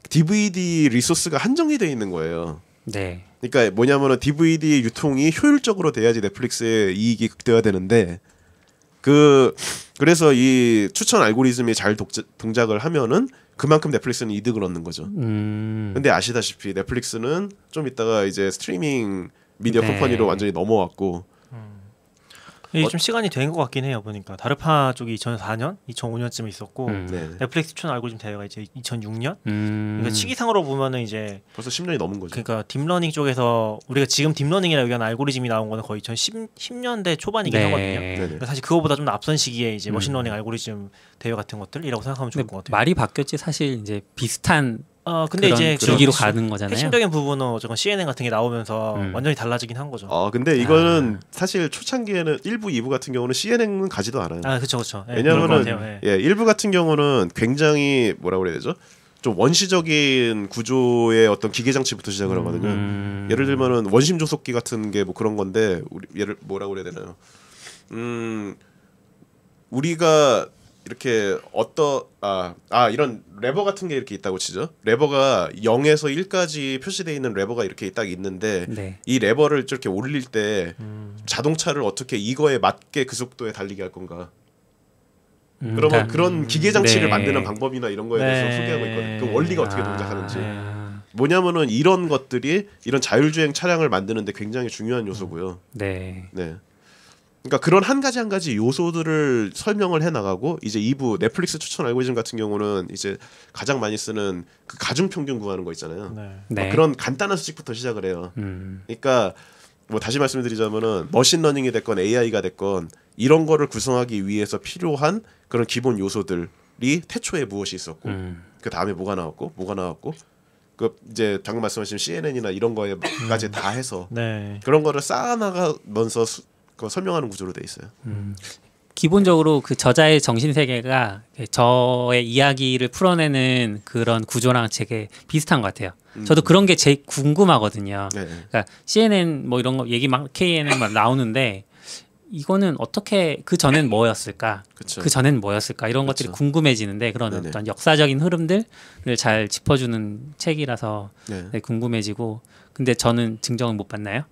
DVD 리소스가 한정이 돼 있는 거예요. 네. 그러니까 뭐냐면은 DVD 유통이 효율적으로 돼야지 넷플릭스의 이익이 극대화되는데 그래서 이 추천 알고리즘이 잘 동작을 하면은 그만큼 넷플릭스는 이득을 얻는 거죠. 근데 아시다시피 넷플릭스는 좀 이따가 이제 스트리밍 미디어 컴퍼니로 완전히 넘어왔고 이게 좀 시간이 된 것 같긴 해요. 보니까 다르파 쪽이 2004년, 2005년쯤에 있었고 네. 넷플릭스 추천 알고리즘 대회가 이제 2006년. 그러니까 음. 시기상으로 보면은 이제 벌써 10년이 넘은 거죠. 그러니까 딥러닝 쪽에서 우리가 지금 딥러닝이라고 얘기하는 알고리즘이 나온 거는 거의 2010년대 초반이긴 네. 하거든요. 네네. 그러니까 사실 그거보다 좀 더 앞선 시기에 이제 머신러닝 알고리즘 대회 같은 것들이라고 생각하면 좋을 것 같아요. 말이 바뀌었지 사실 이제 비슷한 근데 그런 이제 주기로 그 가는 거잖아요. 핵심적인 부분은 어쨌건 CNN 같은 게 나오면서 완전히 달라지긴 한 거죠. 근데 이거는 사실 초창기에는 1부, 2부 같은 경우는 CNN은 가지도 않아요. 그렇죠, 그렇죠. 왜냐하면은 일부 같은 경우는 굉장히 뭐라고 그래야 되죠? 좀 원시적인 구조의 어떤 기계 장치부터 시작을 하거든요. 예를 들면은 원심 조속기 같은 게 뭐 그런 건데 예를 뭐라고 그래야 되나요? 우리가 이렇게 이런 레버 같은 게 이렇게 있다고 치죠. 레버가 0에서 1까지 표시되어 있는 레버가 이렇게 딱 있는데 네. 이 레버를 이렇게 올릴 때 자동차를 어떻게 이거에 맞게 그 속도에 달리게 할 건가? 그러면 그러니까, 그런 기계 장치를 네. 만드는 방법이나 이런 거에 대해서 소개하고 있거든요. 그 원리가 어떻게 동작하는지. 아, 뭐냐면은 이런 것들이 이런 자율주행 차량을 만드는데 굉장히 중요한 요소고요. 네. 네. 그러니까 그런 한 가지 요소들을 설명을 해 나가고 이제 2부 넷플릭스 추천 알고리즘 같은 경우는 이제 가장 많이 쓰는 그 가중 평균 구하는 거 있잖아요. 네. 그런 간단한 수식부터 시작을 해요. 그러니까 뭐 다시 말씀드리자면은 머신러닝이 됐건 AI가 됐건 이런 거를 구성하기 위해서 필요한 그런 기본 요소들이 태초에 무엇이 있었고 그 다음에 뭐가 나왔고 그 이제 방금 말씀하신 CNN이나 이런 거에까지 다 해서 그런 거를 쌓아나가면서 설명하는 구조로 돼 있어요. 기본적으로 그 저자의 정신 세계가 저의 이야기를 풀어내는 그런 구조랑 되게 비슷한 것 같아요. 저도 그런 게 제일 궁금하거든요. 네. 그러니까 CNN 뭐 이런 거 얘기 막 KNN 막 나오는데 이거는 어떻게 그 전엔 뭐였을까? 그쵸. 그 전엔 뭐였을까? 이런 것들이 그쵸. 궁금해지는데 그런 네네. 어떤 역사적인 흐름들을 잘 짚어주는 책이라서 네. 되게 궁금해지고 근데 저는 증정을 못 받나요?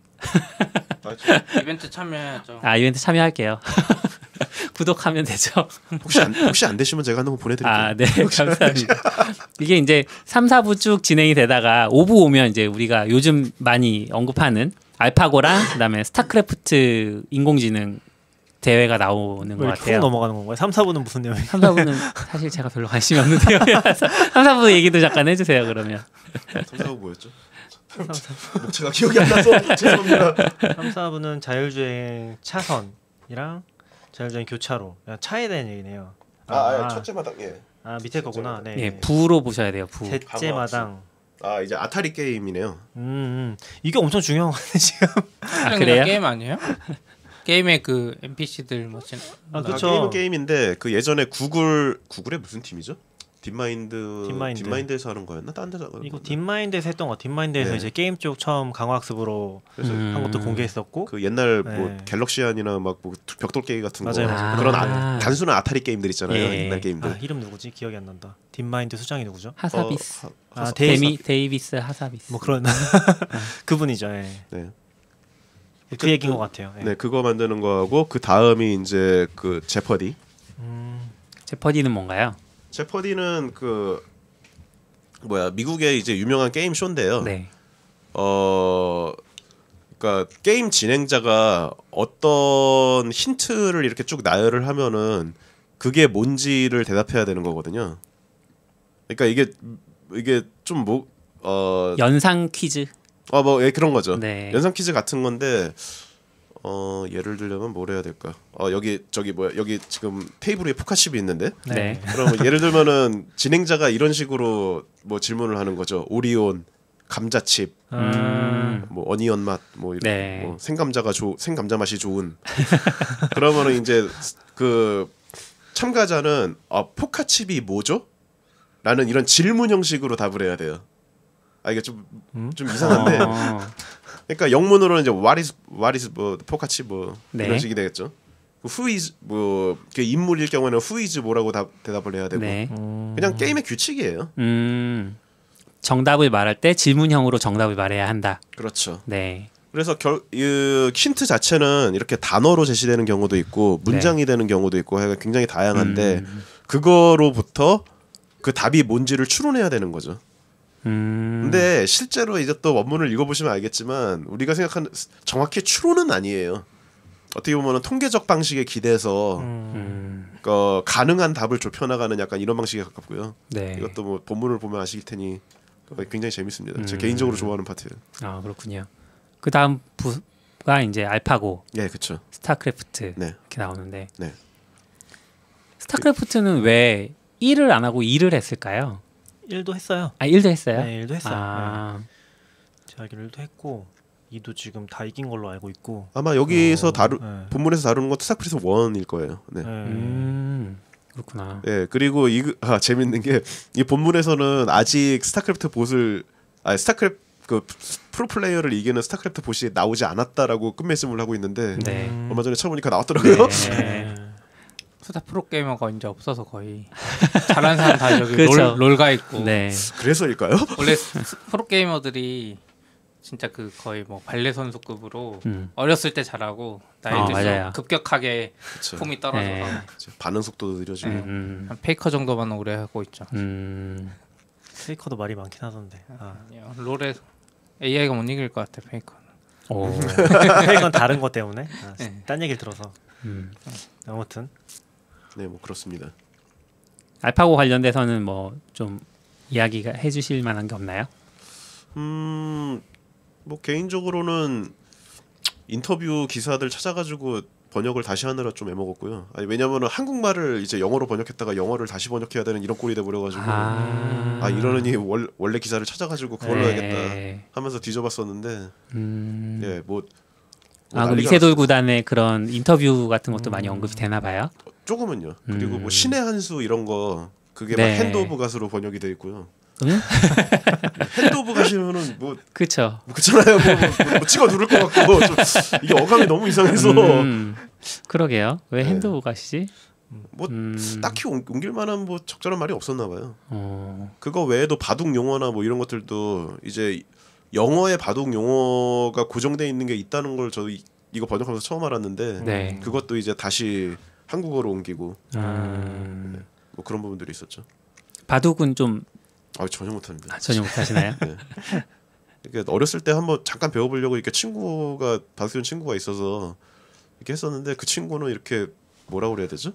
이벤트 참여해야죠. 이벤트 참여할게요. 구독하면 되죠. 혹시 안 되시면 제가 한번 보내드릴게요. 네, 감사합니다. 이게 이제 3, 4부 쭉 진행이 되다가 5부 오면 이제 우리가 요즘 많이 언급하는 알파고랑 그다음에 스타크래프트 인공지능 대회가 나오는 것 푹 같아요. 넘어가는 건가요? 3, 4부는 무슨 내용이에요? 3, 4부는 사실 제가 별로 관심이 없는데요. 3, 4부 얘기도 잠깐 해주세요. 그러면 3, 4부 뭐였죠? 제가 기억이 안 나서 죄송합니다. 3, 4부는 자율주행 차선이랑 자율주행 교차로 차에 대한 얘기네요. 첫째 마당 밑에 거구나. 네. 예, 부로 보셔야 돼요. 부. 셋째 마당. 이제 아타리 게임이네요. 이게 엄청 중요한 건데 지금. 그래요? 게임 아니에요? 게임의 그 NPC들 뭐 그렇죠. 게임인데 그 예전에 구글의 무슨 팀이죠? 딥마인드에서 하는 거였나? 딴 데서 하는 이거 건가? 딥마인드에서 했던 거. 딥마인드에서 네. 이제 게임 쪽 처음 강화학습으로 그래서 한 것도 공개했었고. 그 옛날 뭐 네. 갤럭시안이나 막 뭐 벽돌 게임 같은 거 맞아요. 그런 아. 단순한 아타리 게임들 있잖아요. 예. 옛날 게임들. 이름 누구지? 기억이 안 난다. 딥마인드 수장이 누구죠? 하사비스. 데이비스 하사비스. 뭐 그런 그분이죠. 예. 네. 그 얘기인 것 같아요. 예. 네, 그거 만드는 거하고 그 다음이 이제 그 제퍼디. 제퍼디는 뭔가요? 제퍼디는 그 미국의 이제 유명한 게임 쇼인데요. 네. 그러니까 게임 진행자가 어떤 힌트를 이렇게 쭉 나열을 하면은 그게 뭔지를 대답해야 되는 거거든요. 그러니까 이게 좀 연상 퀴즈. 그런 거죠. 네. 연상 퀴즈 같은 건데 예를 들려면 뭘 해야 될까? 여기 지금 테이블 위에 포카칩이 있는데. 네. 그럼 예를 들면은 진행자가 이런 식으로 뭐 질문을 하는 거죠. 오리온, 감자칩, 뭐 어니언 맛, 뭐 이런 네. 뭐 생감자 맛이 좋은. 그러면은 이제 그 참가자는 포카칩이 뭐죠? 라는 이런 질문 형식으로 답을 해야 돼요. 이게 좀 이상한데. 그러니까 영문으로는 이제 what is 뭐 포카치 뭐 네. 이런 식이 되겠죠. who is 뭐 인물일 경우에는 who is 뭐라고 대답을 해야 되고. 네. 그냥 게임의 규칙이에요. 정답을 말할 때 질문형으로 정답을 말해야 한다. 그렇죠. 네. 그래서 힌트 자체는 이렇게 단어로 제시되는 경우도 있고 문장이 되는 경우도 있고 굉장히 다양한데 그거로부터 그 답이 뭔지를 추론해야 되는 거죠. 근데 실제로 이제 또 원문을 읽어보시면 알겠지만 우리가 생각하는 정확히 추론은 아니에요. 어떻게 보면 통계적 방식에 기대서 가능한 답을 좁혀나가는 약간 이런 방식에 가깝고요. 네. 이것도 뭐 본문을 보면 아시길 테니 굉장히 재밌습니다. 제가 개인적으로 좋아하는 파트예요. 아 그렇군요. 그 다음 부가 이제 알파고, 네, 그렇죠. 스타크래프트 네. 이렇게 나오는데 네. 스타크래프트는 왜 1을 안 하고 2를 했을까요? 1도 했어요. 아 1도 했어요? 네, 1도 했어요. 아, 네. 제가 알기로 1도 했고 2도 지금 다 이긴 걸로 알고 있고. 아마 여기서 네. 본문에서 다루는 건 스타크래프트 1일 거예요. 네. 그렇구나. 네, 그리고 재밌는 게 이 본문에서는 아직 스타크래프트 보스를 스타크래프트 그 프로 플레이어를 이기는 스타크래프트 보스에 나오지 않았다라고 끝맺음을 하고 있는데 네. 얼마 전에 쳐보니까 나왔더라고요. 네. 스타 프로 게이머가 이제 없어서 거의 잘하는 사람 다 저기 그렇죠. 롤가 있고. 네. 그래서일까요? 원래 프로 게이머들이 진짜 그 거의 뭐 발레 선수급으로 어렸을 때 잘하고 나이 들수록 맞아요. 급격하게 그쵸. 폼이 떨어져서 네. 반응 속도도 느려지고. 한 페이커 정도만 오래 하고 있죠. 페이커도 말이 많긴 하던데. 아니요. 롤에 AI가 못 이길 것 같아 페이커는. 오. 페이커는 다른 것 때문에. 네. 딴 얘기를 들어서. 아무튼 네, 뭐 그렇습니다. 알파고 관련돼서는 뭐 좀 이야기가 해주실 만한 게 없나요? 뭐 개인적으로는 인터뷰 기사들 찾아가지고 번역을 다시 하느라 좀 애먹었고요. 왜냐면은 한국말을 이제 영어로 번역했다가 영어를 다시 번역해야 되는 이런 꼴이 돼버려가지고 이러느니 원래 기사를 찾아가지고 그걸로 해야겠다 하면서 뒤져봤었는데 예, 뭐 그럼 이세돌 구단의 그런 인터뷰 같은 것도 많이 언급이 되나 봐요. 조금은요. 그리고 뭐 신의 한수 이런 거 그게 네. 막 핸드 오브 갓으로 번역이 돼 있고요. 핸드 오브 갓이면은 뭐 그렇죠. 그렇잖아요. 뭐 찍어 누를 것 같고 좀 이게 어감이 너무 이상해서 그러게요. 왜 네. 핸드 오브 갓이지? 뭐 딱히 옮길 만한 뭐 적절한 말이 없었나 봐요. 어. 그거 외에도 바둑 용어나 뭐 이런 것들도 이제 영어의 바둑 용어가 고정돼 있는 게 있다는 걸 저도 이거 번역하면서 처음 알았는데 네. 그것도 이제 다시 한국어로 옮기고 뭐 그런 부분들이 있었죠. 바둑은 좀 전혀 못합니다. 전혀 못하시나요? 네. 그러니까 어렸을 때 한번 잠깐 배워보려고 이렇게 바둑 치는 친구가 있어서 이렇게 했었는데 그 친구는 이렇게 뭐라고 그래야 되죠?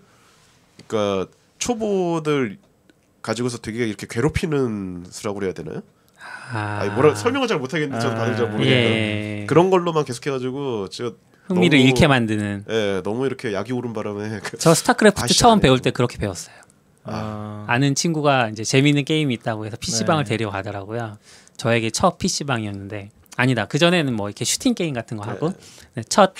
그러니까 초보들 가지고서 되게 이렇게 괴롭히는 수라고 그래야 되나요? 뭐라 설명을 잘 못하겠는데 저도 바둑 잘 모르니까 예. 그런 걸로만 계속해가지고 제가 흥미를 너무, 잃게 만드는. 예, 너무 이렇게 약이 오른 바람에 저 스타크래프트 다시 처음 안 배울 해요. 때 그렇게 배웠어요. 아는 친구가 이제 재미있는 게임이 있다고 해서 PC방을 데려가더라고요. 저에게 첫 PC방이었는데 아니다. 그 전에는 뭐 이렇게 슈팅 게임 같은 거 하고 첫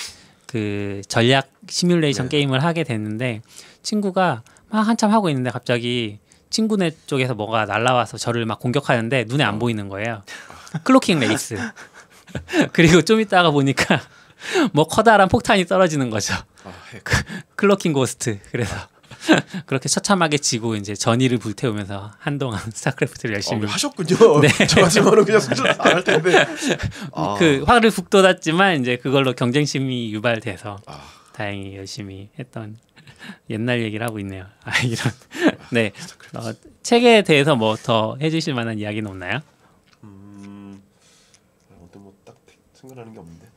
그 전략 시뮬레이션 게임을 하게 됐는데 친구가 막 한참 하고 있는데 갑자기 친구네 쪽에서 뭐가 날라와서 저를 막 공격하는데 눈에 안 보이는 거예요. 클로킹 레이스. 그리고 좀 있다가 보니까 뭐 커다란 폭탄이 떨어지는 거죠. 클로킹 고스트. 그래서 그렇게 처참하게 지고 이제 전의를 불태우면서 한동안 스타크래프트를 열심히 하셨군요. 네. 저 같으면 그냥 안 할 텐데. 그 화를 북돋았지만 이제 그걸로 경쟁심이 유발돼서 다행히 열심히 했던 옛날 얘기를 하고 있네요. 이런. 네. 책에 대해서 뭐 더 해주실 만한 이야기는 없나요? 뭐딱 생각나는 게 없는데.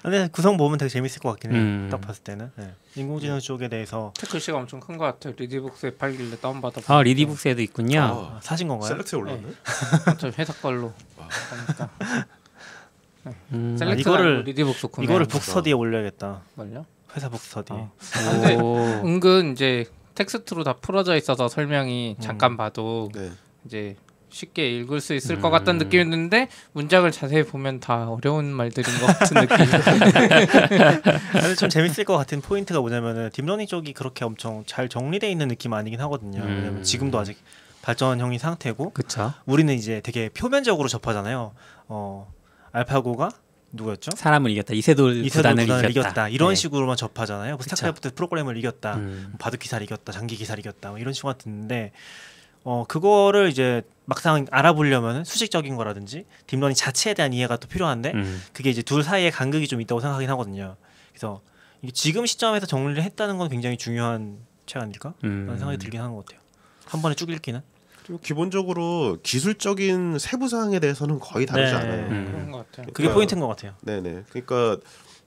근데 구성 보면 되게 재밌을 것 같긴 해요. 딱 봤을 때는 인공지능 쪽에 대해서 글씨가 엄청 큰 것 같아요. 리디북스에 팔길래 다운받아. 리디북스에도 있군요. 사신 건가요? 셀렉트에 올랐네. 저 회사 걸로. 그러니까. 이거를 리디북스 구매. 이거를 북스터디에 올려야겠다. 뭘요? 회사 북스터디에. 근데 은근 이제 텍스트로 다 풀어져 있어서 설명이 잠깐 봐도 이제 쉽게 읽을 수 있을 것 같다는 느낌이 드는데 문장을 자세히 보면 다 어려운 말들인 것 같은 느낌. 근데 좀 재밌을 것 같은 포인트가 뭐냐면은 딥러닝 쪽이 그렇게 엄청 잘 정리되어 있는 느낌 아니긴 하거든요. 왜냐면 지금도 아직 발전형인 상태고 그렇죠. 우리는 이제 되게 표면적으로 접하잖아요. 알파고가 누구였죠? 사람을 이겼다. 이세돌 구단을 이겼다. 이런 네. 식으로만 접하잖아요. 그쵸. 스타크래프트 프로그램을 이겼다. 바둑 기사를 이겼다. 장기 기사를 이겼다. 뭐 이런 식으로 듣는데 그거를 이제 막상 알아보려면 수식적인 거라든지 딥러닝 자체에 대한 이해가 또 필요한데 그게 이제 둘 사이에 간극이 좀 있다고 생각하긴 하거든요. 그래서 이게 지금 시점에서 정리를 했다는 건 굉장히 중요한 책 아닐까? 라는 생각이 들긴 하는 것 같아요. 한 번에 쭉 읽기는. 그리고 기본적으로 기술적인 세부 사항에 대해서는 거의 다르지 네. 않아요. 그런 것 같아요. 그게 포인트인 것 같아요. 네네. 그러니까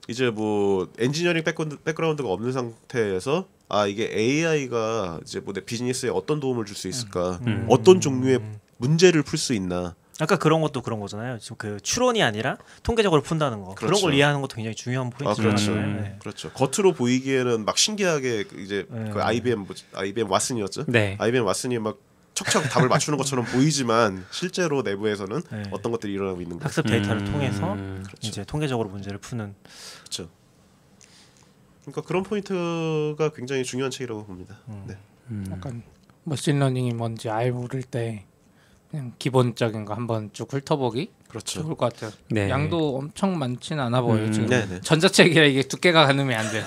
이제 뭐 엔지니어링 백그라운드가 없는 상태에서 이게 AI가 이제 뭐 내 비즈니스에 어떤 도움을 줄 수 있을까, 어떤 종류의 문제를 풀 수 있나. 아까 그런 것도 그런 거잖아요. 지금 그 추론이 아니라 통계적으로 푼다는 거. 그런 그렇죠. 걸 이해하는 것도 굉장히 중요한 포인트잖아요. 그렇죠. 네. 그렇죠. 겉으로 보이기에는 막 신기하게 이제 네. 그 IBM 왓슨이었죠. 네. IBM 왓슨이 막 척척 답을 맞추는 것처럼 보이지만 실제로 내부에서는 네. 어떤 것들이 일어나고 있는 거죠. 학습 데이터를 통해서 그렇죠. 이제 통계적으로 문제를 푸는. 그렇죠. 그러니까 그런 포인트가 굉장히 중요한 책이라고 봅니다. 네. 약간 머신러닝이 뭔지 모를 때 그냥 기본적인 거 한번 쭉 훑어보기 그렇죠. 좋을 것 같아요. 네. 양도 엄청 많지는 않아 보여요. 지금 네네. 전자책이라 이게 두께가 가늠이 안 돼요.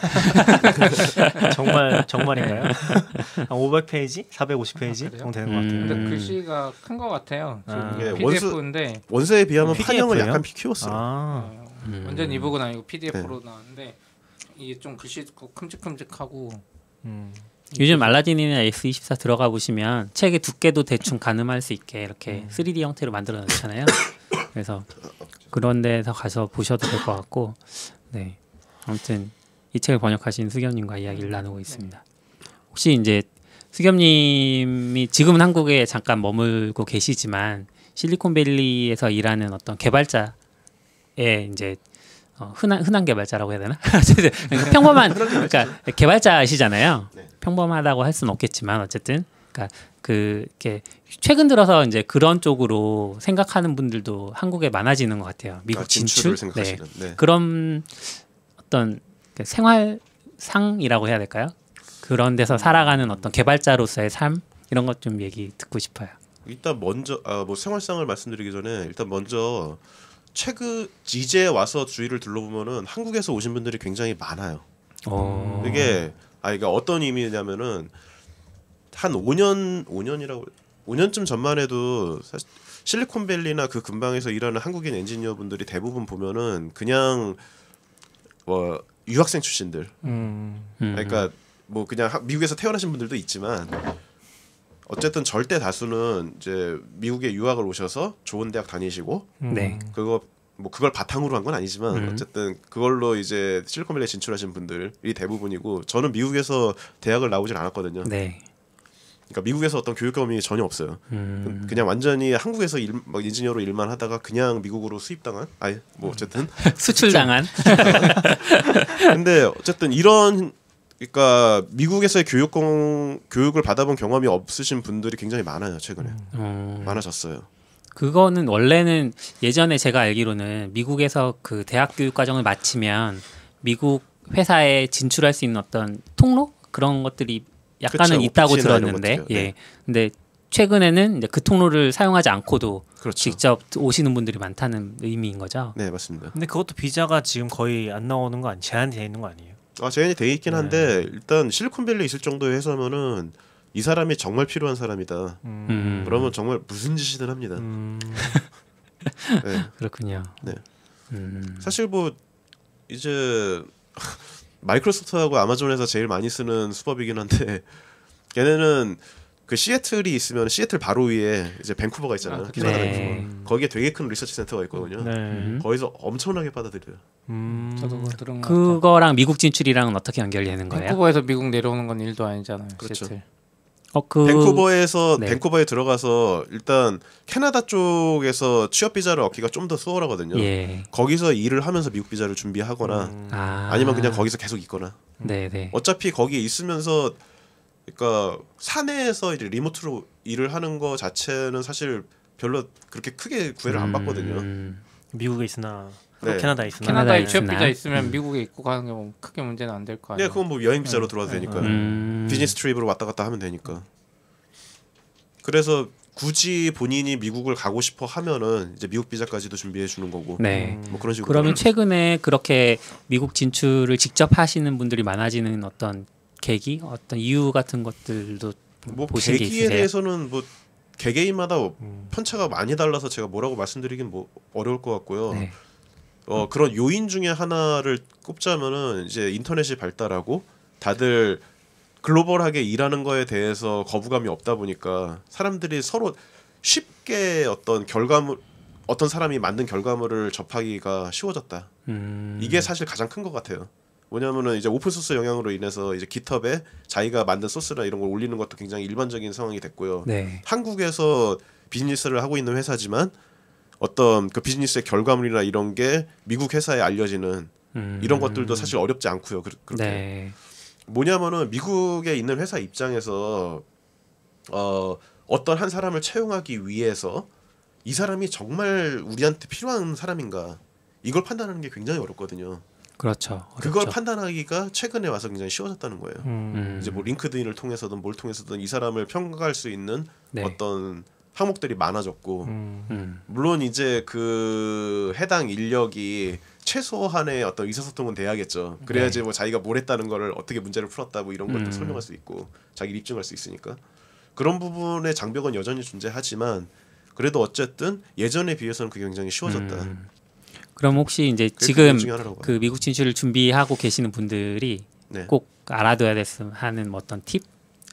정말인가요? 한 500페이지, 450페이지 그래요? 정도 되는 것 같아요. 근데 글씨가 큰 것 같아요. 지금 예, PDF인데 원서에 비하면 PDF 판형을 예요? 약간 키웠어요. 완전 이북은 아니고 PDF로 나왔는데 이게 좀 글씨 큼직큼직하고 요즘 알라딘이나 S24 들어가 보시면 책의 두께도 대충 가늠할 수 있게 이렇게 3D 형태로 만들어 놓잖아요. 그래서 그런 데서 가서 보셔도 될 것 같고, 네. 아무튼 이 책을 번역하신 수겸님과 이야기를 나누고 있습니다. 혹시 이제 수겸님이 지금은 한국에 잠깐 머물고 계시지만 실리콘밸리에서 일하는 어떤 개발자의 이제 흔한 개발자라고 해야 되나? 그러니까 평범한 그러니까 개발자시잖아요. 네. 평범하다고 할 수는 없겠지만 어쨌든 그러니까 이렇게 최근 들어서 이제 그런 쪽으로 생각하는 분들도 한국에 많아지는 것 같아요. 미국 진출, 진출을 생각하시는. 네. 그런 어떤 생활상이라고 해야 될까요? 그런 데서 살아가는 어떤 개발자로서의 삶 이런 것 좀 얘기 듣고 싶어요. 일단 먼저 뭐 생활상을 말씀드리기 전에 일단 먼저 최근 이제 와서 주위를 둘러보면은 한국에서 오신 분들이 굉장히 많아요. 이게 이게 어떤 의미냐면은 한 5년쯤 전만 해도 사실 실리콘밸리나 그 근방에서 일하는 한국인 엔지니어 분들이 대부분 보면은 그냥 유학생 출신들. 그러니까 뭐 그냥 미국에서 태어나신 분들도 있지만 어쨌든 절대 다수는 이제 미국에 유학을 오셔서 좋은 대학 다니시고 네. 그걸 바탕으로 한 건 아니지만 어쨌든 그걸로 이제 실리콘밸리에 진출하신 분들이 대부분이고 저는 미국에서 대학을 나오진 않았거든요. 네. 그러니까 미국에서 어떤 교육 경험이 전혀 없어요. 그냥 완전히 한국에서 인지니어로 일만 하다가 그냥 미국으로 수입당한 뭐 어쨌든 수출당한. 근데 어쨌든 이런 그러니까 미국에서의 교육을 받아본 경험이 없으신 분들이 굉장히 많아요. 최근에 많아졌어요. 그거는 원래는 예전에 제가 알기로는 미국에서 그 대학 교육 과정을 마치면 미국 회사에 진출할 수 있는 어떤 통로 그런 것들이 약간은 그쵸, 있다고 오피스나 이런 들었는데, 것들이요. 네. 근데 최근에는 이제 그 통로를 사용하지 않고도 그렇죠. 직접 오시는 분들이 많다는 의미인 거죠. 네, 맞습니다. 근데 그것도 비자가 지금 거의 안 나오는 거 제한되어 있는 거 아니에요? 제한이 돼 있긴 한데 일단 실리콘밸리에 있을 정도의 회사면은 이 사람이 정말 필요한 사람이다. 그러면 정말 무슨 짓이든 합니다. 네. 그렇군요. 네. 사실 뭐 이제 마이크로소프트하고 아마존에서 제일 많이 쓰는 수법이긴 한데 걔네는 그 시애틀이 있으면 시애틀 바로 위에 이제 밴쿠버가 있잖아요. 캐나다 네. 밴쿠버. 거기에 되게 큰 리서치 센터가 있거든요. 네. 거기서 엄청나게 받아들여요. 저도 그거 들은 것 같아요. 그거랑 미국 진출이랑은 어떻게 연결되는 거예요? 밴쿠버에서 미국 내려오는 건 일도 아니잖아요. 그렇죠. 시애틀. 네. 밴쿠버에 들어가서 일단 캐나다 쪽에서 취업 비자를 얻기가 좀 더 수월하거든요. 예. 거기서 일을 하면서 미국 비자를 준비하거나 아니면 그냥 거기서 계속 있거나. 네네. 어차피 거기에 있으면서 그러니까 사내에서 이제 리모트로 일을 하는 거 자체는 사실 별로 그렇게 크게 구애를 안 받거든요. 미국에 있으나 네. 캐나다에 있으나 캐나다에 캐나다에 취업 있으나? 비자 있으면 미국에 입고 가는 게 뭐 크게 문제는 안 될 거 아니에요. 그건 뭐 여행 비자로 들어와도 되니까. 비즈니스 트립으로 왔다 갔다 하면 되니까. 그래서 굳이 본인이 미국을 가고 싶어 하면은 이제 미국 비자까지도 준비해 주는 거고. 네. 뭐 그런 식으로. 그러면 최근에 그렇게 미국 진출을 직접 하시는 분들이 많아지는 어떤 계기, 어떤 이유 같은 것들도 뭐 보신 게 계기에 있으세요? 대해서는 뭐 개개인마다 편차가 많이 달라서 제가 뭐라고 말씀드리긴 뭐 어려울 것 같고요. 네. 그런 요인 중에 하나를 꼽자면은 이제 인터넷이 발달하고 다들 글로벌하게 일하는 거에 대해서 거부감이 없다 보니까 사람들이 서로 쉽게 어떤 사람이 만든 결과물을 접하기가 쉬워졌다. 이게 사실 가장 큰 것 같아요. 뭐냐면은 이제 오픈 소스 영향으로 인해서 이제 깃허브에 자기가 만든 소스나 이런 걸 올리는 것도 굉장히 일반적인 상황이 됐고요. 네. 한국에서 비즈니스를 하고 있는 회사지만 어떤 그 비즈니스의 결과물이나 이런 게 미국 회사에 알려지는 이런 것들도 사실 어렵지 않고요. 그렇게. 네. 뭐냐면은 미국에 있는 회사 입장에서 어떤 한 사람을 채용하기 위해서 이 사람이 정말 우리한테 필요한 사람인가 이걸 판단하는 게 굉장히 어렵거든요. 그렇죠. 그걸 어렵죠. 판단하기가 최근에 와서 굉장히 쉬워졌다는 거예요. 이제 뭐 링크드인을 통해서든 뭘 통해서든 이 사람을 평가할 수 있는 네. 어떤 항목들이 많아졌고 물론 이제 그 해당 인력이 최소한의 어떤 의사소통은 돼야겠죠. 그래야지 네. 뭐 자기가 뭘 했다는 거를 어떻게 문제를 풀었다 뭐 이런 것도 설명할 수 있고 자기를 입증할 수 있으니까 그런 부분의 장벽은 여전히 존재하지만 그래도 어쨌든 예전에 비해서는 그게 굉장히 쉬워졌다. 그럼 혹시 이제 그게 지금 그 중에 하나라고 그 미국 진출을 준비하고 계시는 분들이 네. 꼭 알아둬야 하는 뭐 어떤 팁,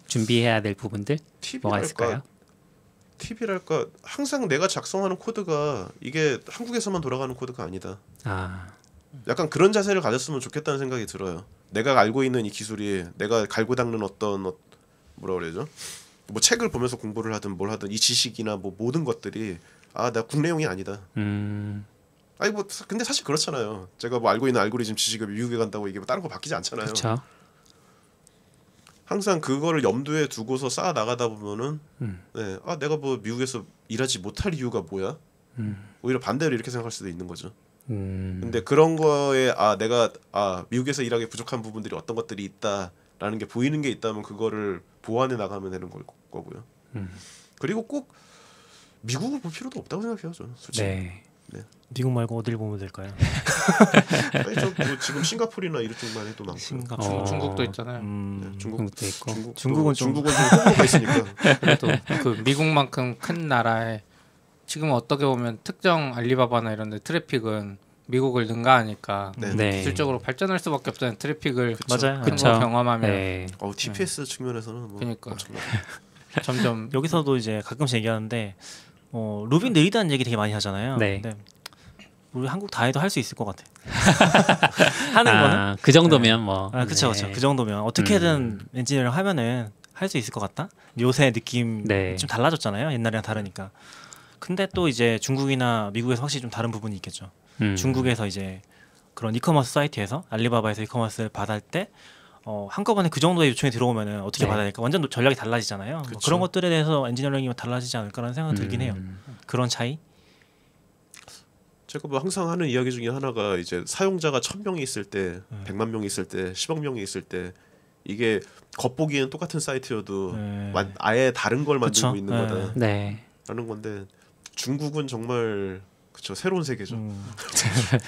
준비해야 될 부분들 뭐가 있을까요? 팁이랄까 항상 내가 작성하는 코드가 이게 한국에서만 돌아가는 코드가 아니다. 아, 약간 그런 자세를 가졌으면 좋겠다는 생각이 들어요. 내가 알고 있는 이 기술이 내가 갈고 닦는 어떤 뭐라 그러죠? 뭐 책을 보면서 공부를 하든 뭘 하든 이 지식이나 뭐 모든 것들이 나 국내용이 아니다. 아니 뭐 근데 사실 그렇잖아요. 제가 뭐 알고 있는 알고리즘 지식이 미국에 간다고 이게 뭐 다른 거 바뀌지 않잖아요. 그렇죠. 항상 그거를 염두에 두고서 쌓아 나가다 보면은 네, 내가 뭐 미국에서 일하지 못할 이유가 뭐야? 오히려 반대로 이렇게 생각할 수도 있는 거죠. 근데 그런 거에 내가 미국에서 일하기 부족한 부분들이 어떤 것들이 있다라는 게 보이는 게 있다면 그거를 보완해 나가면 되는 거고요. 그리고 꼭 미국을 볼 필요도 없다고 생각해요, 저는 솔직히. 네. 네. 미국 말고 어딜 보면 될까요? 아니, 뭐 지금 싱가포르나 이쪽만 해도 많고. 중국도 있잖아요. 네, 중국도 있고. 중국은 좀 호불호가 있으니까. 그래도 그 미국만큼 큰 나라에 지금 어떻게 보면 특정 알리바바나 이런 데 트래픽은 미국을 능가하니까 네. 기술적으로 발전할 수밖에 없잖아요. 트래픽을 맞아요. 큰 거 경험하면 네. TPS 측면에서는 뭐 그러니까. 엄청나요. 점점 여기서도 이제 가끔씩 얘기하는데 루비 느리다는 얘기 되게 많이 하잖아요. 네. 근데 우리 한국 다 해도 할 수 있을 것 같아. 하는 거는 그 정도면 뭐. 그렇죠, 그렇죠. 그 정도면 어떻게든 엔지니어링 하면은 할 수 있을 것 같다. 요새 느낌 네. 좀 달라졌잖아요. 옛날이랑 다르니까. 근데 또 이제 중국이나 미국에서 확실히 좀 다른 부분이 있겠죠. 중국에서 이제 그런 이커머스 사이트에서 알리바바에서 이커머스를 받을 때 한꺼번에 그 정도의 요청이 들어오면은 어떻게 네. 받아야 될까? 완전 전략이 달라지잖아요. 뭐 그런 것들에 대해서 엔지니어링이 달라지지 않을까라는 생각이 들긴 해요. 그런 차이? 제가 뭐 항상 하는 이야기 중에 하나가 이제 사용자가 1000명이 있을 때, 100만 명이 있을 때, 10억 명이 있을 때 이게 겉보기에는 똑같은 사이트여도 아예 다른 걸 만들고 그쵸? 있는 거다라는 네. 건데 중국은 정말 그쵸 새로운 세계죠.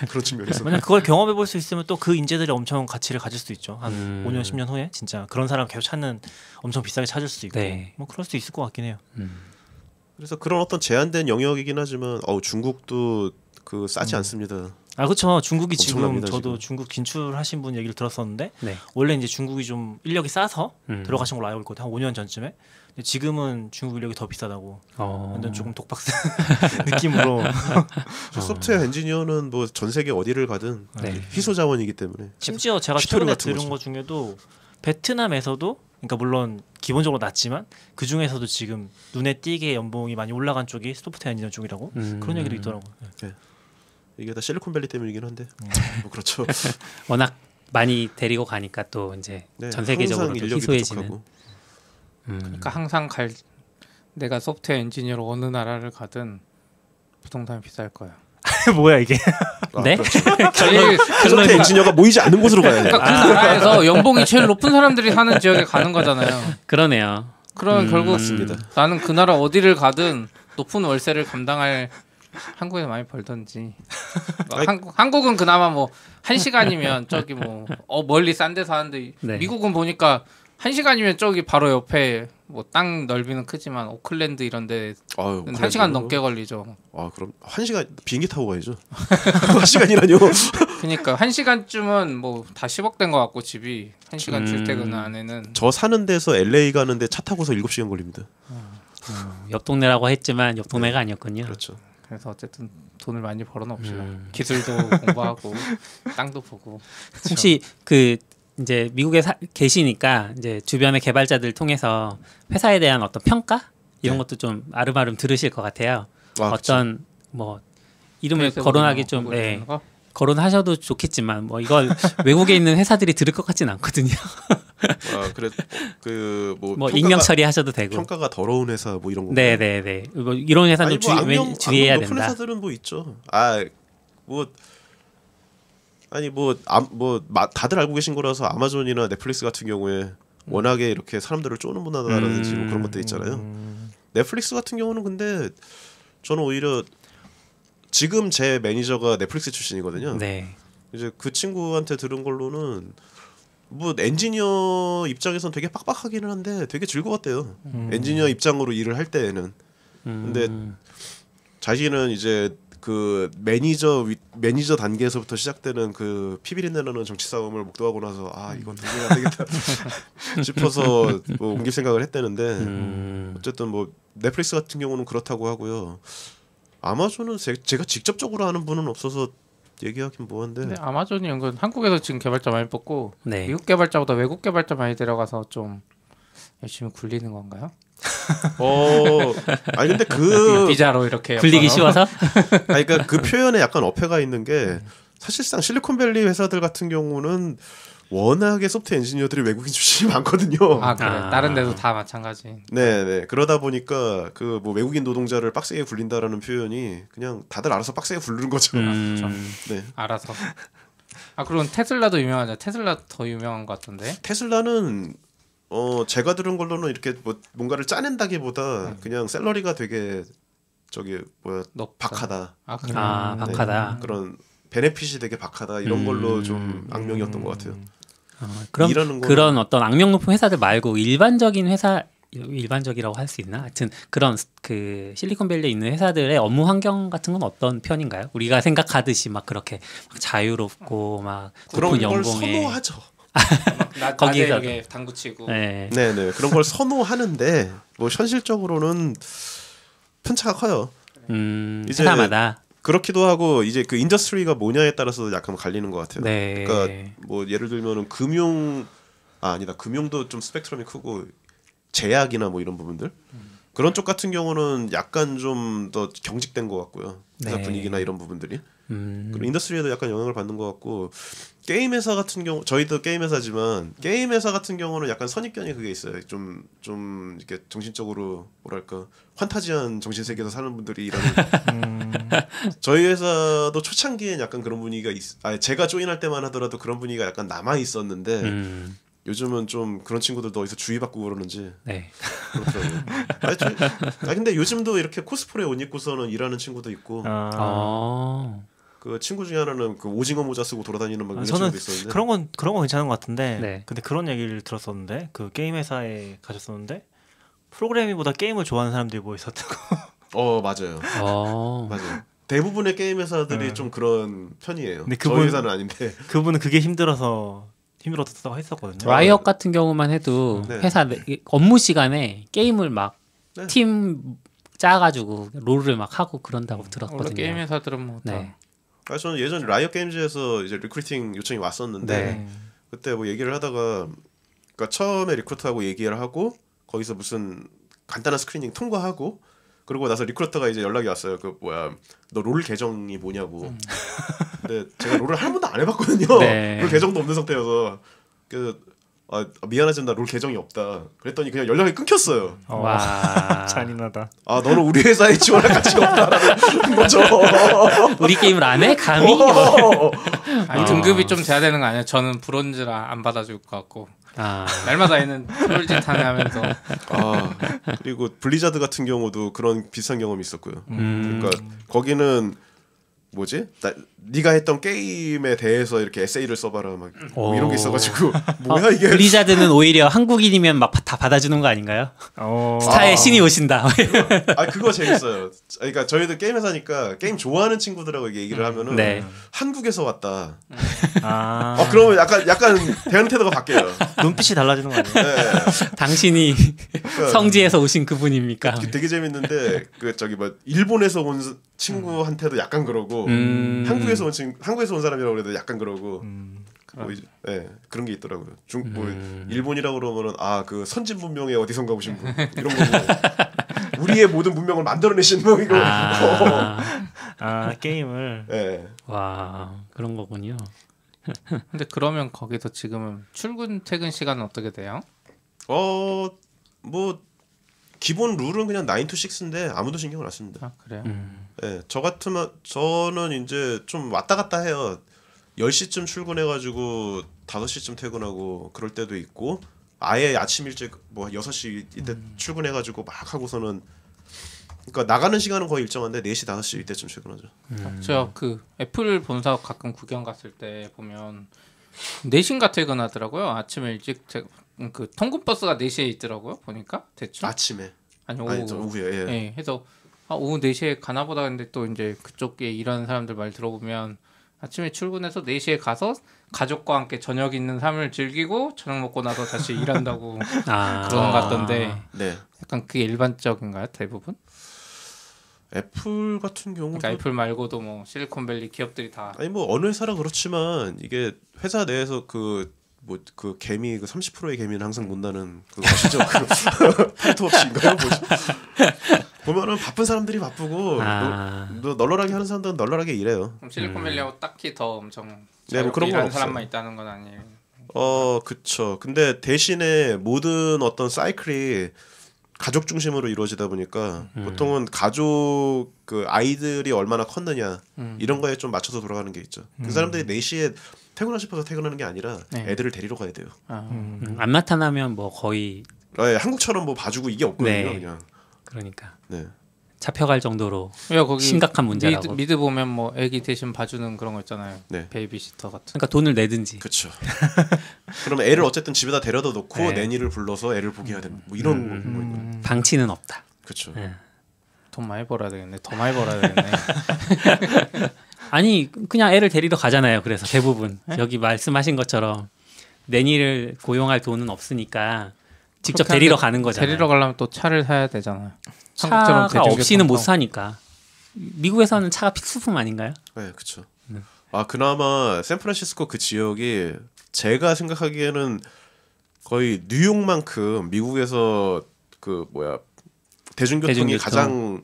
그런 측면에서. 만약 그걸 경험해 볼 수 있으면 또 그 인재들이 엄청 가치를 가질 수 있죠. 한 5년 10년 후에 진짜 그런 사람 계속 찾는 엄청 비싸게 찾을 수도 있고 네. 뭐 그럴 수도 있을 것 같긴 해요. 그래서 그런 어떤 제한된 영역이긴 하지만 중국도 그 싸지 않습니다. 그렇죠. 중국이 지금 엄청납니다, 저도 지금. 중국 진출하신 분 얘기를 들었었는데 네. 원래 이제 중국이 좀 인력이 싸서 들어가신 걸로 알고 있거든요. 한 5년 전쯤에. 근데 지금은 중국 인력이 더 비싸다고. 완전 조금 독박스 느낌으로. 소프트웨어 엔지니어는 뭐 전 세계 어디를 가든 네. 희소 자원이기 때문에. 심지어 제가 튜토리얼 최근에 같은 들은 거죠. 것 중에도 베트남에서도 그러니까 물론 기본적으로 낮지만 그 중에서도 지금 눈에 띄게 연봉이 많이 올라간 쪽이 소프트웨어 엔지니어 쪽이라고 그런 얘기도 있더라고요. 이게 다 실리콘밸리 때문이긴 한데 뭐 그렇죠. 워낙 많이 데리고 가니까 또 이제 전 세계적으로 항상 또 인력이 희소해지는. 부족하고. 그러니까 항상 내가 소프트웨어 엔지니어로 어느 나라를 가든 부동산이 비쌀 거야. 뭐야 이게? 네? 그렇죠. 제일 소프트웨어 엔지니어가 모이지 않는 곳으로 가야 돼. 그러니까 그 나라에서 연봉이 제일 높은 사람들이 사는 지역에 가는 거잖아요. 그러네요. 그럼 결국 맞습니다. 나는 그 나라 어디를 가든 높은 월세를 감당할 한국에서 많이 벌던지. 한국은 그나마 뭐 1시간이면 저기 뭐 멀리 싼 데서 하는데 네. 미국은 보니까 1시간이면 저기 바로 옆에 뭐 땅 넓이는 크지만 오클랜드 이런데 1시간 넘게 걸리죠. 아 그럼 1시간 비행기 타고 가야죠. 1시간이라뇨. 그러니까 1시간쯤은 뭐 다 10억 된 것 같고 집이 1시간 출퇴근 안에는. 저 사는 데서 LA 가는데 차 타고서 7시간 걸립니다. 옆 동네라고 했지만 옆 동네가 아니었군요. 그렇죠. 그래서 어쨌든 돈을 많이 벌어놓읍시다. 기술도 공부하고 땅도 보고. 혹시 그 이제 미국에 계시니까 이제 주변의 개발자들 통해서 회사에 대한 어떤 평가 이런 것도 좀 아름아름 들으실 것 같아요. 어떤 뭐 이름을 거론하기 좀 거론하셔도 좋겠지만 뭐 이걸 외국에 있는 회사들이 들을 것 같진 않거든요. 그래 뭐 익명 처리하셔도 되고 평가가 더러운 회사 뭐 이런 거. 네네네. 뭐 이런 회사는 좀 주의해야 된다. 높은 회사들은 뭐 있죠. 다들 알고 계신 거라서 아마존이나 넷플릭스 같은 경우에 워낙에 이렇게 사람들을 쪼는 문화라든지 뭐 그런 것들 있잖아요. 넷플릭스 같은 경우는 근데 저는 오히려 지금 제 매니저가 넷플릭스 출신이거든요. 네. 이제 그 친구한테 들은 걸로는 뭐 엔지니어 입장에서는 되게 빡빡하기는 한데 되게 즐거웠대요. 엔지니어 입장으로 일을 할 때에는. 근데 자기는 이제 그 매니저 단계에서부터 시작되는 그 피비린내 나는 정치 싸움을 목도하고 나서 이건 도저히 안 되겠다 싶어서 뭐 옮길 생각을 했다는데 어쨌든 뭐 넷플릭스 같은 경우는 그렇다고 하고요. 아마존은 제가 직접적으로 아는 분은 없어서 얘기하긴 뭐한데. 네, 아마존이 은근 한국에서 지금 개발자 많이 뽑고 네. 미국 개발자보다 외국 개발자 많이 데려가서 좀 열심히 굴리는 건가요? 아니 근데 그 비자로 이렇게 굴리기 쉬워서? 그러니까 그 표현에 약간 어폐가 있는 게 사실상 실리콘밸리 회사들 같은 경우는 워낙에 소프트웨어 엔지니어들이 외국인 출신이 많거든요. 그래. 다른 데도 다 마찬가지. 네. 그러다 보니까 그 뭐 외국인 노동자를 빡세게 굴린다라는 표현이 그냥 다들 알아서 빡세게 굴리는 거죠. 네. 알아서. 그럼 테슬라도 유명하죠. 테슬라 더 유명한 것 같은데. 테슬라는 제가 들은 걸로는 이렇게 뭐 뭔가를 짜낸다기보다 그냥 샐러리가 되게 박하다. 그래. 박하다. 네. 그런 베네핏이 되게 박하다 이런 걸로 좀 악명이었던 것 같아요. 그럼 그런 어떤 악명 높은 회사들 말고 일반적이라고 할 수 있나? 하여튼 그런 그 실리콘밸리에 있는 회사들의 업무 환경 같은 건 어떤 편인가요? 우리가 생각하듯이 막 그렇게 막 자유롭고 막 그런 높은 걸 연봉에 선호하죠. 거기서 이렇게 당구 치고. 네. 그런 걸 선호하는데 뭐 현실적으로는 편차가 커요. 이제 회사마다 그렇기도 하고 이제 그 인더스트리가 뭐냐에 따라서 약간 갈리는 것 같아요. 네. 그러니까 뭐 예를 들면은 금융도 좀 스펙트럼이 크고 제약이나 뭐 이런 부분들 그런 쪽 같은 경우는 약간 좀 더 경직된 것 같고요. 회사 분위기나 이런 부분들이. 그리고 인더스트리에도 약간 영향을 받는 것 같고 게임 회사 같은 경우 저희도 게임 회사지만 게임 회사 같은 경우는 약간 선입견이 그게 있어요. 좀 이렇게 정신적으로 뭐랄까 환타지한 정신 세계에서 사는 분들이 일하는. 저희 회사도 초창기엔 약간 그런 분위기가 제가 조인할 때만 하더라도 그런 분위기가 약간 남아 있었는데 요즘은 좀 그런 친구들도 어디서 주의받고 그러는지. 네. 그렇더라고요. 근데 요즘도 이렇게 코스프레 옷 입고서는 일하는 친구도 있고. 그 친구 중에 하나는 그 오징어 모자 쓰고 돌아다니는 막 이런 친구도 있었는데. 그런 건 괜찮은 것 같은데. 네. 근데 그런 얘기를 들었었는데 그 게임 회사에 가셨었는데 프로그래밍보다 게임을 좋아하는 사람들이 뭐 있었다고. 맞아요. 맞아요. 대부분의 게임 회사들이 좀 그런 편이에요. 근데 저희 회사는 아닌데. 그분은 그게 힘들었다고 했었거든요. 라이엇 같은 경우만 해도 회사 업무 시간에 게임을 막 팀 짜가지고 롤을 막 하고 그런다고 들었거든요. 원래 게임 회사들은 뭐 네. 저는 예전 라이엇 게임즈에서 이제 리크루팅 요청이 왔었는데 그때 뭐 얘기를 하다가 그러니까 처음에 리크루터하고 얘기를 하고 거기서 무슨 간단한 스크리닝 통과하고 그러고 나서 리크루터가 이제 연락이 왔어요. 너 롤 계정이 뭐냐고. 근데 제가 롤을 한 번도 안 해봤거든요. 롤 계정도 없는 상태여서 미안하지만 나 롤 계정이 없다. 그랬더니 그냥 연락이 끊겼어요. 와 잔인하다. 너는 우리 회사에 지원할 가치가 없다라는 거죠. 우리 게임을 안 해? 감히? 등급이 좀 돼야 되는 거 아니에요? 저는 브론즈라 안 받아줄 것 같고. 날마다 얘는 트롤짓 하면서. 그리고 블리자드 같은 경우도 그런 비슷한 경험이 있었고요. 그러니까 거기는 뭐지? 네가 했던 게임에 대해서 이렇게 에세이를 써봐라 막 뭐 이런 게 있어가지고 뭐야 이게. 블리자드는 오히려 한국인이면 막 다 받아주는 거 아닌가요? 스타의 신이 오신다. 그거 재밌어요. 그러니까 저희도 게임 회사니까 게임 좋아하는 친구들하고 얘기를 하면은 네. 한국에서 왔다. 그러면 약간 대응 태도가 바뀌어요. 눈빛이 달라지는 거 아니에요? 네. 당신이 성지에서 오신 그분입니까? 되게 재밌는데 그 저기 뭐 일본에서 온 친구한테도 약간 그러고 한국에서 온 사람이라고 그래도 약간 그러고 뭐 그런 게 있더라고요. 뭐 일본이라고 그러면은 그 선진 문명에 어디선가 오신 분 이런 거고 우리의 모든 문명을 만들어내신 분 이거. 게임을. 네. 와 그런 거군요. 근데 그러면 거기서 지금은 출근 퇴근 시간은 어떻게 돼요? 뭐 기본 룰은 그냥 9 to 6인데 아무도 신경을 안 씁니다. 그래요? 네, 저 같으면 저는 이제 좀 왔다 갔다 해요. 10시쯤 출근해가지고 5시쯤 퇴근하고 그럴 때도 있고 아예 아침 일찍 뭐 6시 이때 출근해가지고 막 하고서는 그러니까 나가는 시간은 거의 일정한데 4시 5시 이때쯤 출근하죠. 제가 그 애플 본사 가끔 구경 갔을 때 보면 4시인가 퇴근하더라고요. 아침에 일찍 그 통근버스가 4시에 있더라고요. 보니까 대충 아침에 아니 오후에 예. 해서 오후 4시에 가나 보다 근데 또 이제 그쪽에 일하는 사람들 말 들어보면 아침에 출근해서 4시에 가서 가족과 함께 저녁 있는 삶을 즐기고 저녁 먹고 나서 다시 일한다고 그런 것 같던데 네. 약간 그게 일반적인가요? 대부분? 애플 같은 경우도 그러니까 애플 말고도 뭐 실리콘밸리 기업들이 다 아니 뭐 어느 회사라 그렇지만 이게 회사 내에서 그 개미 그 30%의 개미는 항상 문다는 그거 아시죠? 팔토업시인가요? 뭐지? 보면은 바쁜 사람들이 바쁘고 널널하게 하는 사람들은 널널하게 일해요. 그럼 실리콘밸리하고 딱히 더 엄청 뭐 그런 건 일하는 없어요. 사람만 있다는 건 아니에요. 그쵸. 근데 대신에 모든 어떤 사이클이 가족 중심으로 이루어지다 보니까 보통은 가족 그 아이들이 얼마나 컸느냐 이런 거에 좀 맞춰서 돌아가는 게 있죠. 그 사람들이 4시에 퇴근하고 싶어서 퇴근하는 게 아니라 애들을 데리러 가야 돼요. 안 나타나면 뭐 거의 한국처럼 뭐 봐주고 이게 없거든요. 네. 그냥. 그러니까 네. 잡혀갈 정도로 거기 심각한 문제라고. 미드 보면 뭐 애기 대신 봐주는 그런 거 있잖아요. 네. 베이비시터 같은. 그러니까 돈을 내든지. 그렇죠. 그러면 애를 어쨌든 집에다 데려다 놓고 내니를 불러서 애를 보게 해야 됩니다. 뭐 이런 거. 방치는 없다. 그렇죠. 돈 많이 벌어야 되겠네. 더 많이 벌어야 되겠네. 아니 그냥 애를 데리러 가잖아요. 그래서 대부분 여기 말씀하신 것처럼 내니를 고용할 돈은 없으니까 직접 데리러 가는 거잖아요. 데리러 가려면 또 차를 사야 되잖아요. 차가 없이는 못 사니까. 미국에서는 차가 필수품 아닌가요? 네, 그렇죠. 그나마 샌프란시스코 그 지역이 제가 생각하기에는 거의 뉴욕만큼 미국에서 그 대중교통이 가장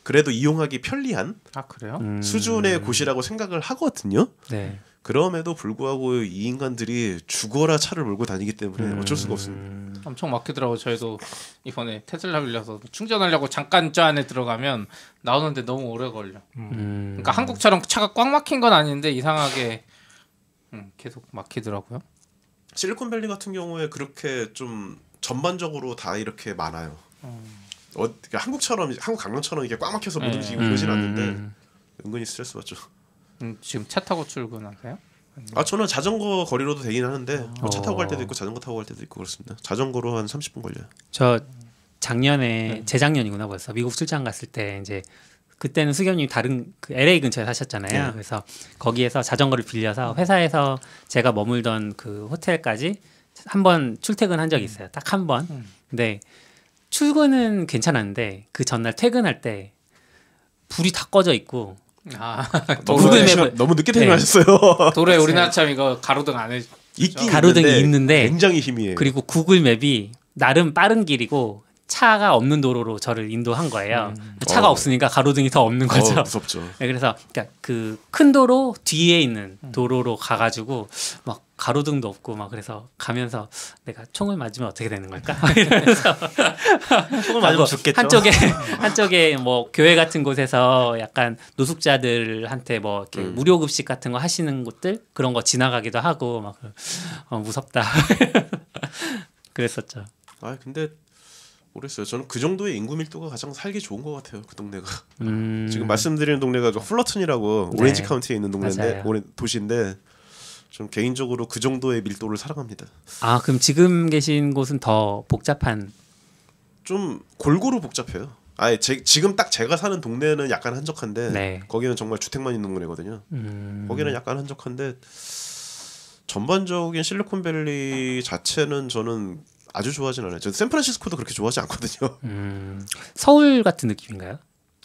그래도 이용하기 편리한 그래요? 수준의 곳이라고 생각을 하거든요. 네. 그럼에도 불구하고 이 인간들이 죽어라 차를 몰고 다니기 때문에 어쩔 수가 없습니다. 엄청 막히더라고요. 저희도 이번에 테슬라 빌려서 충전하려고 잠깐 저 안에 들어가면 나오는데 너무 오래 걸려. 그러니까 한국처럼 차가 꽉 막힌 건 아닌데 이상하게 계속 막히더라고요. 실리콘밸리 같은 경우에 그렇게 좀 전반적으로 다 이렇게 많아요. 그러니까 한국 강남처럼 이게 꽉 막혀서 못 움직이고 그러진 않는데 은근히 스트레스 받죠. 지금 차 타고 출근하세요? 저는 자전거 거리로도 되긴 하는데 차 타고 갈 때도 있고 자전거 타고 갈 때도 있고 그렇습니다. 자전거로 한 30분 걸려요. 저 작년에 재작년이구나 벌써 미국 출장 갔을 때 이제 그때는 수겸님 다른 그 LA 근처에 사셨잖아요. 네. 그래서 거기에서 자전거를 빌려서 회사에서 제가 머물던 그 호텔까지 한 번 출퇴근한 적이 있어요. 딱 한 번. 근데 출근은 괜찮았는데 그 전날 퇴근할 때 불이 다 꺼져 있고 너무 늦게 퇴근하셨어요. 도로에 우리나라처럼 이거 가로등 안 해. 가로등이 있는데 굉장히 희미해요. 그리고 구글 맵이 나름 빠른 길이고 차가 없는 도로로 저를 인도한 거예요. 차가 없으니까 가로등이 더 없는 거죠. 무섭죠. 네, 그래서 그러니까 그 큰 도로 뒤에 있는 도로로 가가지고 막 가로등도 없고 막 그래서 가면서 내가 총을 맞으면 어떻게 되는 걸까? 이러면서 총을 맞으면 죽겠죠. 한쪽에 뭐 교회 같은 곳에서 약간 노숙자들한테 뭐 이렇게 무료 급식 같은 거 하시는 곳들 그런 거 지나가기도 하고 막 무섭다. 그랬었죠. 아 근데 모르겠어요. 저는 그 정도의 인구 밀도가 가장 살기 좋은 것 같아요. 그 동네가. 지금 말씀드리는 동네가 플러튼이라고 네. 오렌지 카운티에 있는 동네인데 맞아요. 도시인데 전 개인적으로 그 정도의 밀도를 사랑합니다. 아 그럼 지금 계신 곳은 더 복잡한? 좀 골고루 복잡해요. 아예 지금 딱 제가 사는 동네는 약간 한적한데 네. 거기는 정말 주택만 있는 동네거든요. 거기는 약간 한적한데 전반적인 실리콘밸리 자체는 저는 아주 좋아하진 않아요. 저 샌프란시스코도 그렇게 좋아하지 않거든요. 서울 같은 느낌인가요?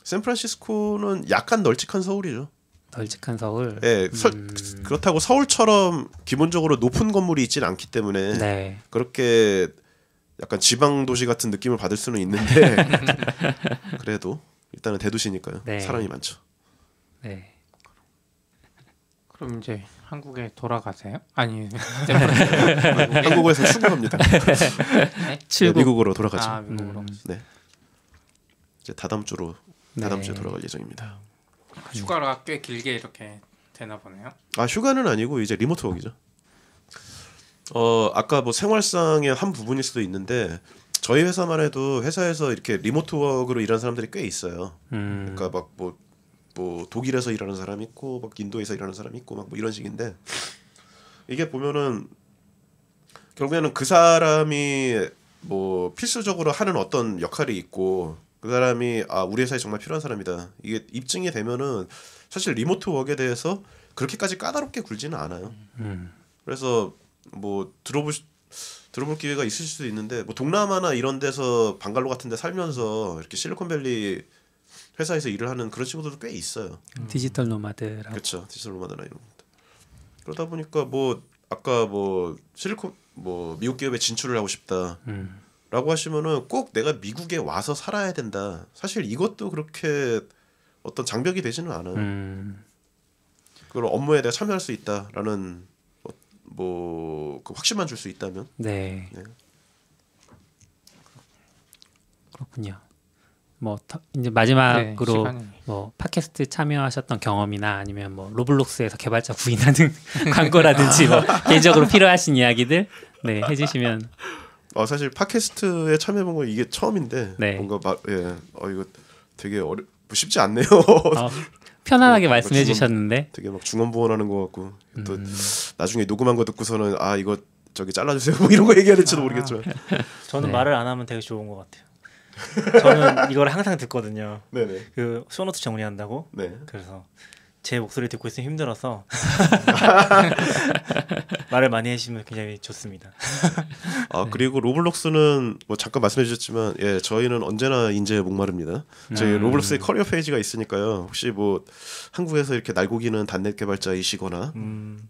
샌프란시스코는 약간 널찍한 서울이죠. 널찍한 서울. 예, 그렇다고 서울처럼 기본적으로 높은 건물이 있지는 않기 때문에 네. 그렇게 약간 지방 도시 같은 느낌을 받을 수는 있는데 그래도 일단은 대도시니까요. 네. 사람이 많죠. 네. 그럼 이제 한국에 돌아가세요? 아니 한국에서 출국합니다. 네, 출국. 미국으로 돌아가죠. 아 미국으로. 네. 이제 다다음 주에 돌아갈 예정입니다. 휴가가 꽤 길게 이렇게 되나 보네요. 아 휴가는 아니고 이제 리모트워크죠. 아까 뭐 생활상의 한 부분일 수도 있는데 저희 회사만 해도 회사에서 이렇게 리모트워크로 일하는 사람들이 꽤 있어요. 그러니까 막 뭐 독일에서 일하는 사람 있고 막 인도에서 일하는 사람 있고 막 뭐 이런 식인데 이게 보면은 결국에는 그 사람이 뭐 필수적으로 하는 어떤 역할이 있고 그 사람이 아 우리 회사에 정말 필요한 사람이다 이게 입증이 되면은 사실 리모트 웍에 대해서 그렇게까지 까다롭게 굴지는 않아요. 그래서 뭐 들어볼 기회가 있을 수도 있는데 뭐 동남아나 이런 데서 방갈로 같은 데 살면서 이렇게 실리콘밸리 회사에서 일을 하는 그런 친구들도 꽤 있어요. 디지털 노마드라고. 그렇죠. 디지털 노마드나 이런 것들. 그러다 보니까 뭐 아까 뭐 미국 기업에 진출을 하고 싶다라고 하시면은 꼭 내가 미국에 와서 살아야 된다. 사실 이것도 그렇게 어떤 장벽이 되지는 않아요. 그걸 업무에 대해 참여할 수 있다라는 그 확신만 줄 수 있다면. 네. 네. 그렇군요. 뭐 이제 마지막으로 네, 뭐 팟캐스트 참여하셨던 경험이나 아니면 뭐 로블록스에서 개발자 구인하는 광고라든지 뭐 개인적으로 필요하신 이야기들 네 해주시면. 사실 팟캐스트에 참여해본 거 이게 처음인데 네. 뭔가 이거 되게 쉽지 않네요. 편안하게 말씀해 주셨는데 되게 막 중언부언하는 것 같고 또 나중에 녹음한 거 듣고서는 이거 저기 잘라주세요 뭐 이런 거 얘기해야 될지도 모르겠지만 저는 네. 말을 안 하면 되게 좋은 것 같아요. 저는 이걸 항상 듣거든요. 네네. 그 쇼노트 정리한다고. 네. 그래서 제 목소리 듣고 있으면 힘들어서 말을 많이 해주시면 굉장히 좋습니다. 그리고 로블록스는 뭐 잠깐 말씀해 주셨지만 저희는 언제나 인재에 목마릅니다. 저희 로블록스의 커리어 페이지가 있으니까요. 혹시 뭐 한국에서 이렇게 날고기는 단넷 개발자이시거나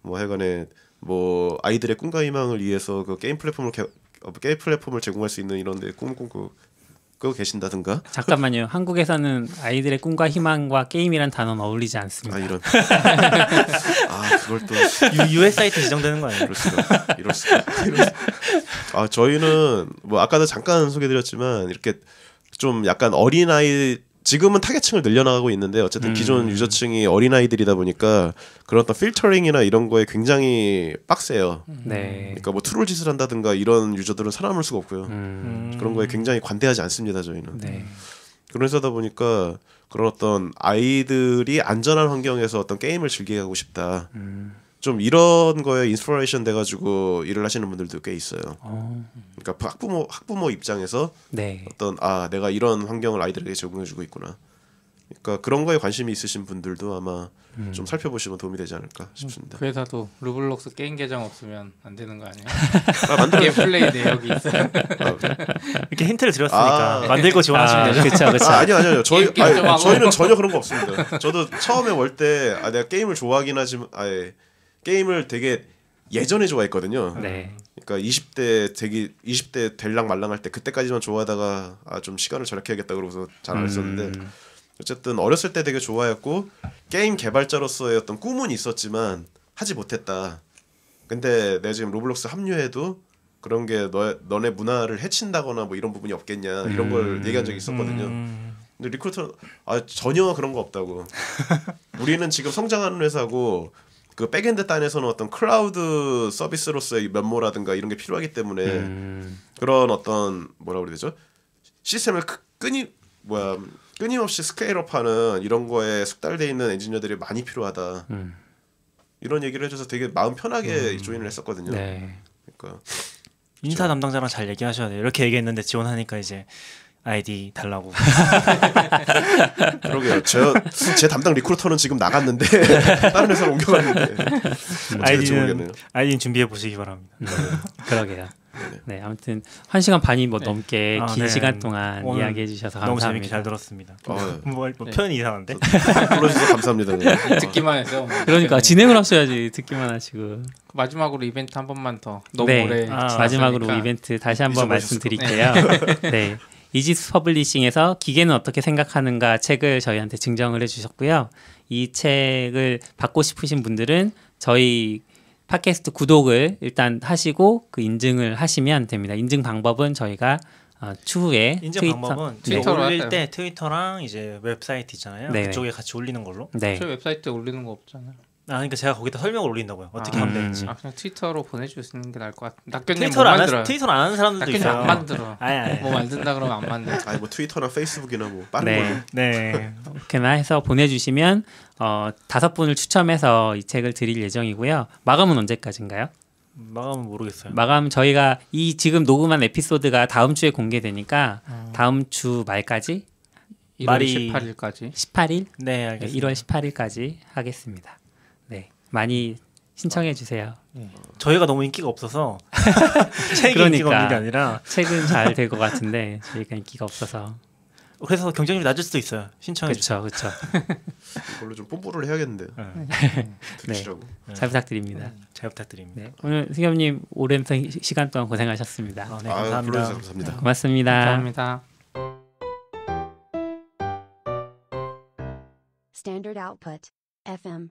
뭐 하여간에 뭐 아이들의 꿈과 희망을 위해서 그 게임 플랫폼을 제공할 수 있는 이런 데 꿈을 꾸고 계신다든가. 잠깐만요. 한국에서는 아이들의 꿈과 희망과 게임이란 단어는 어울리지 않습니다. 이런. 그걸 또 US 사이트 지정되는 거 아니에요? 이럴 수가. 저희는 뭐 아까도 잠깐 소개드렸지만 이렇게 좀 약간 어린아이 지금은 타겟층을 늘려나가고 있는데 어쨌든 기존 유저층이 어린아이들이다 보니까 그런 어떤 필터링이나 이런 거에 굉장히 빡세요. 네. 그러니까 뭐 트롤 짓을 한다든가 이런 유저들은 살아남을 수가 없고요. 그런 거에 굉장히 관대하지 않습니다. 저희는. 네. 그러다 보니까 그런 어떤 아이들이 안전한 환경에서 어떤 게임을 즐기게 하고 싶다. 좀 이런 거에 인스피레이션 돼가지고 일을 하시는 분들도 꽤 있어요. 그러니까 학부모 입장에서 네. 어떤 내가 이런 환경을 아이들에게 제공해주고 있구나. 그러니까 그런 거에 관심이 있으신 분들도 아마 좀 살펴보시면 도움이 되지 않을까 싶습니다. 그 회사도 로블록스 게임 계정 없으면 안 되는 거 아니에요? 만들어 게임 플레이 내역이 있어요. 이렇게 힌트를 드렸으니까 만들고 지원하시면 되죠. 그렇죠. 아니요. 게임 좀 하고. 저희는 전혀 그런 거 없습니다. 저도 처음에 올 때 내가 게임을 좋아하긴 하지만 게임을 되게 예전에 좋아했거든요. 네. 그러니까 20대 될랑 말랑할 때 그때까지만 좋아하다가 좀 시간을 절약해야겠다 그러고서 잘 안 했었는데 어쨌든 어렸을 때 되게 좋아했고 게임 개발자로서의 어떤 꿈은 있었지만 하지 못했다. 근데 내가 지금 로블록스 합류해도 그런 게 너네 문화를 해친다거나 뭐 이런 부분이 없겠냐 이런 걸 얘기한 적이 있었거든요. 근데 리크루터 전혀 그런 거 없다고. 우리는 지금 성장하는 회사고 그 백엔드 단에서는 어떤 클라우드 서비스로서의 면모라든가 이런 게 필요하기 때문에 그런 어떤 뭐라 그래야 되죠? 시스템을 끊임없이 스케일업하는 이런 거에 숙달돼 있는 엔지니어들이 많이 필요하다. 이런 얘기를 해줘서 되게 마음 편하게 조인을 했었거든요. 네. 그러니까 인사 담당자랑 잘 얘기하셔야 돼요. 이렇게 얘기했는데 지원하니까 이제 아이디 달라고. 그러게요. 제 담당 리크루터는 지금 나갔는데 다른 회사로 옮겨갔는데 아이디는 준비해 보시기 바랍니다. 그러게요. 네, 아무튼 1시간 반이 뭐 넘게 긴 네. 시간 동안 이야기해 주셔서 감사합니다. 너무 재밌게 잘 들었습니다. 뭐 표현이 이상한데? 불러주셔서 감사합니다. 네. 듣기만 해서. 그러니까 진행을 하셔야지 듣기만 하시고. 마지막으로 이벤트 한 번만 더. 너무 네, 오래. 마지막으로 했으니까. 이벤트 다시 한번 말씀드릴게요. 네. 이지스 퍼블리싱에서 기계는 어떻게 생각하는가 책을 저희한테 증정을 해주셨고요. 이 책을 받고 싶으신 분들은 저희 팟캐스트 구독을 일단 하시고 그 인증을 하시면 됩니다. 인증 방법은 저희가 추후에 인증 방법은 트위터로 올릴 할까요? 때 트위터랑 이제 웨브사이트 있잖아요. 네. 그쪽에 같이 올리는 걸로. 네. 저희 웨브사이트에 올리는 거 없잖아요. 그러니까 제가 거기다 설명을 올린다고요. 어떻게 하면 되는지. 그냥 트위터로 보내주시는 게 나을 것 같아요. 낙견님 뭐 트위터를 만들어요. 안 하는 사람들도 낙견님 있어요. 안 만들어. 아니. 뭐 만든다 그러면 안 만들어. 아니 뭐 트위터나 페이스북이나 뭐 빠른 네. 걸로. 네. 이렇게나 해서 보내주시면 5분을 추첨해서 이 책을 드릴 예정이고요. 마감은 언제까지인가요? 마감은 모르겠어요. 마감 저희가 이 지금 녹음한 에피소드가 다음 주에 공개되니까 다음 주 말까지 1월 18일까지. 18일? 네, 알겠습니다. 1월 18일까지 하겠습니다. 네, 많이 신청해 주세요. 저희가 너무 인기가 없어서 책이 그러니까. 인기가 없는 게 아니라 책은 잘 될 것 같은데 저희가 인기가 없어서. 그래서 경쟁률이 낮을 수도 있어요. 신청해 주세요. 그렇죠. 이걸로 좀 뽐뿌를 해야겠는데요. 네, 들으시라고. 잘 부탁드립니다. 잘 부탁드립니다. 네, 오늘 승엽님 오랜 시간 동안 고생하셨습니다. 네, 불러주셔서 감사합니다. 감사합니다. 고맙습니다. 감사합니다. Standard output. FM.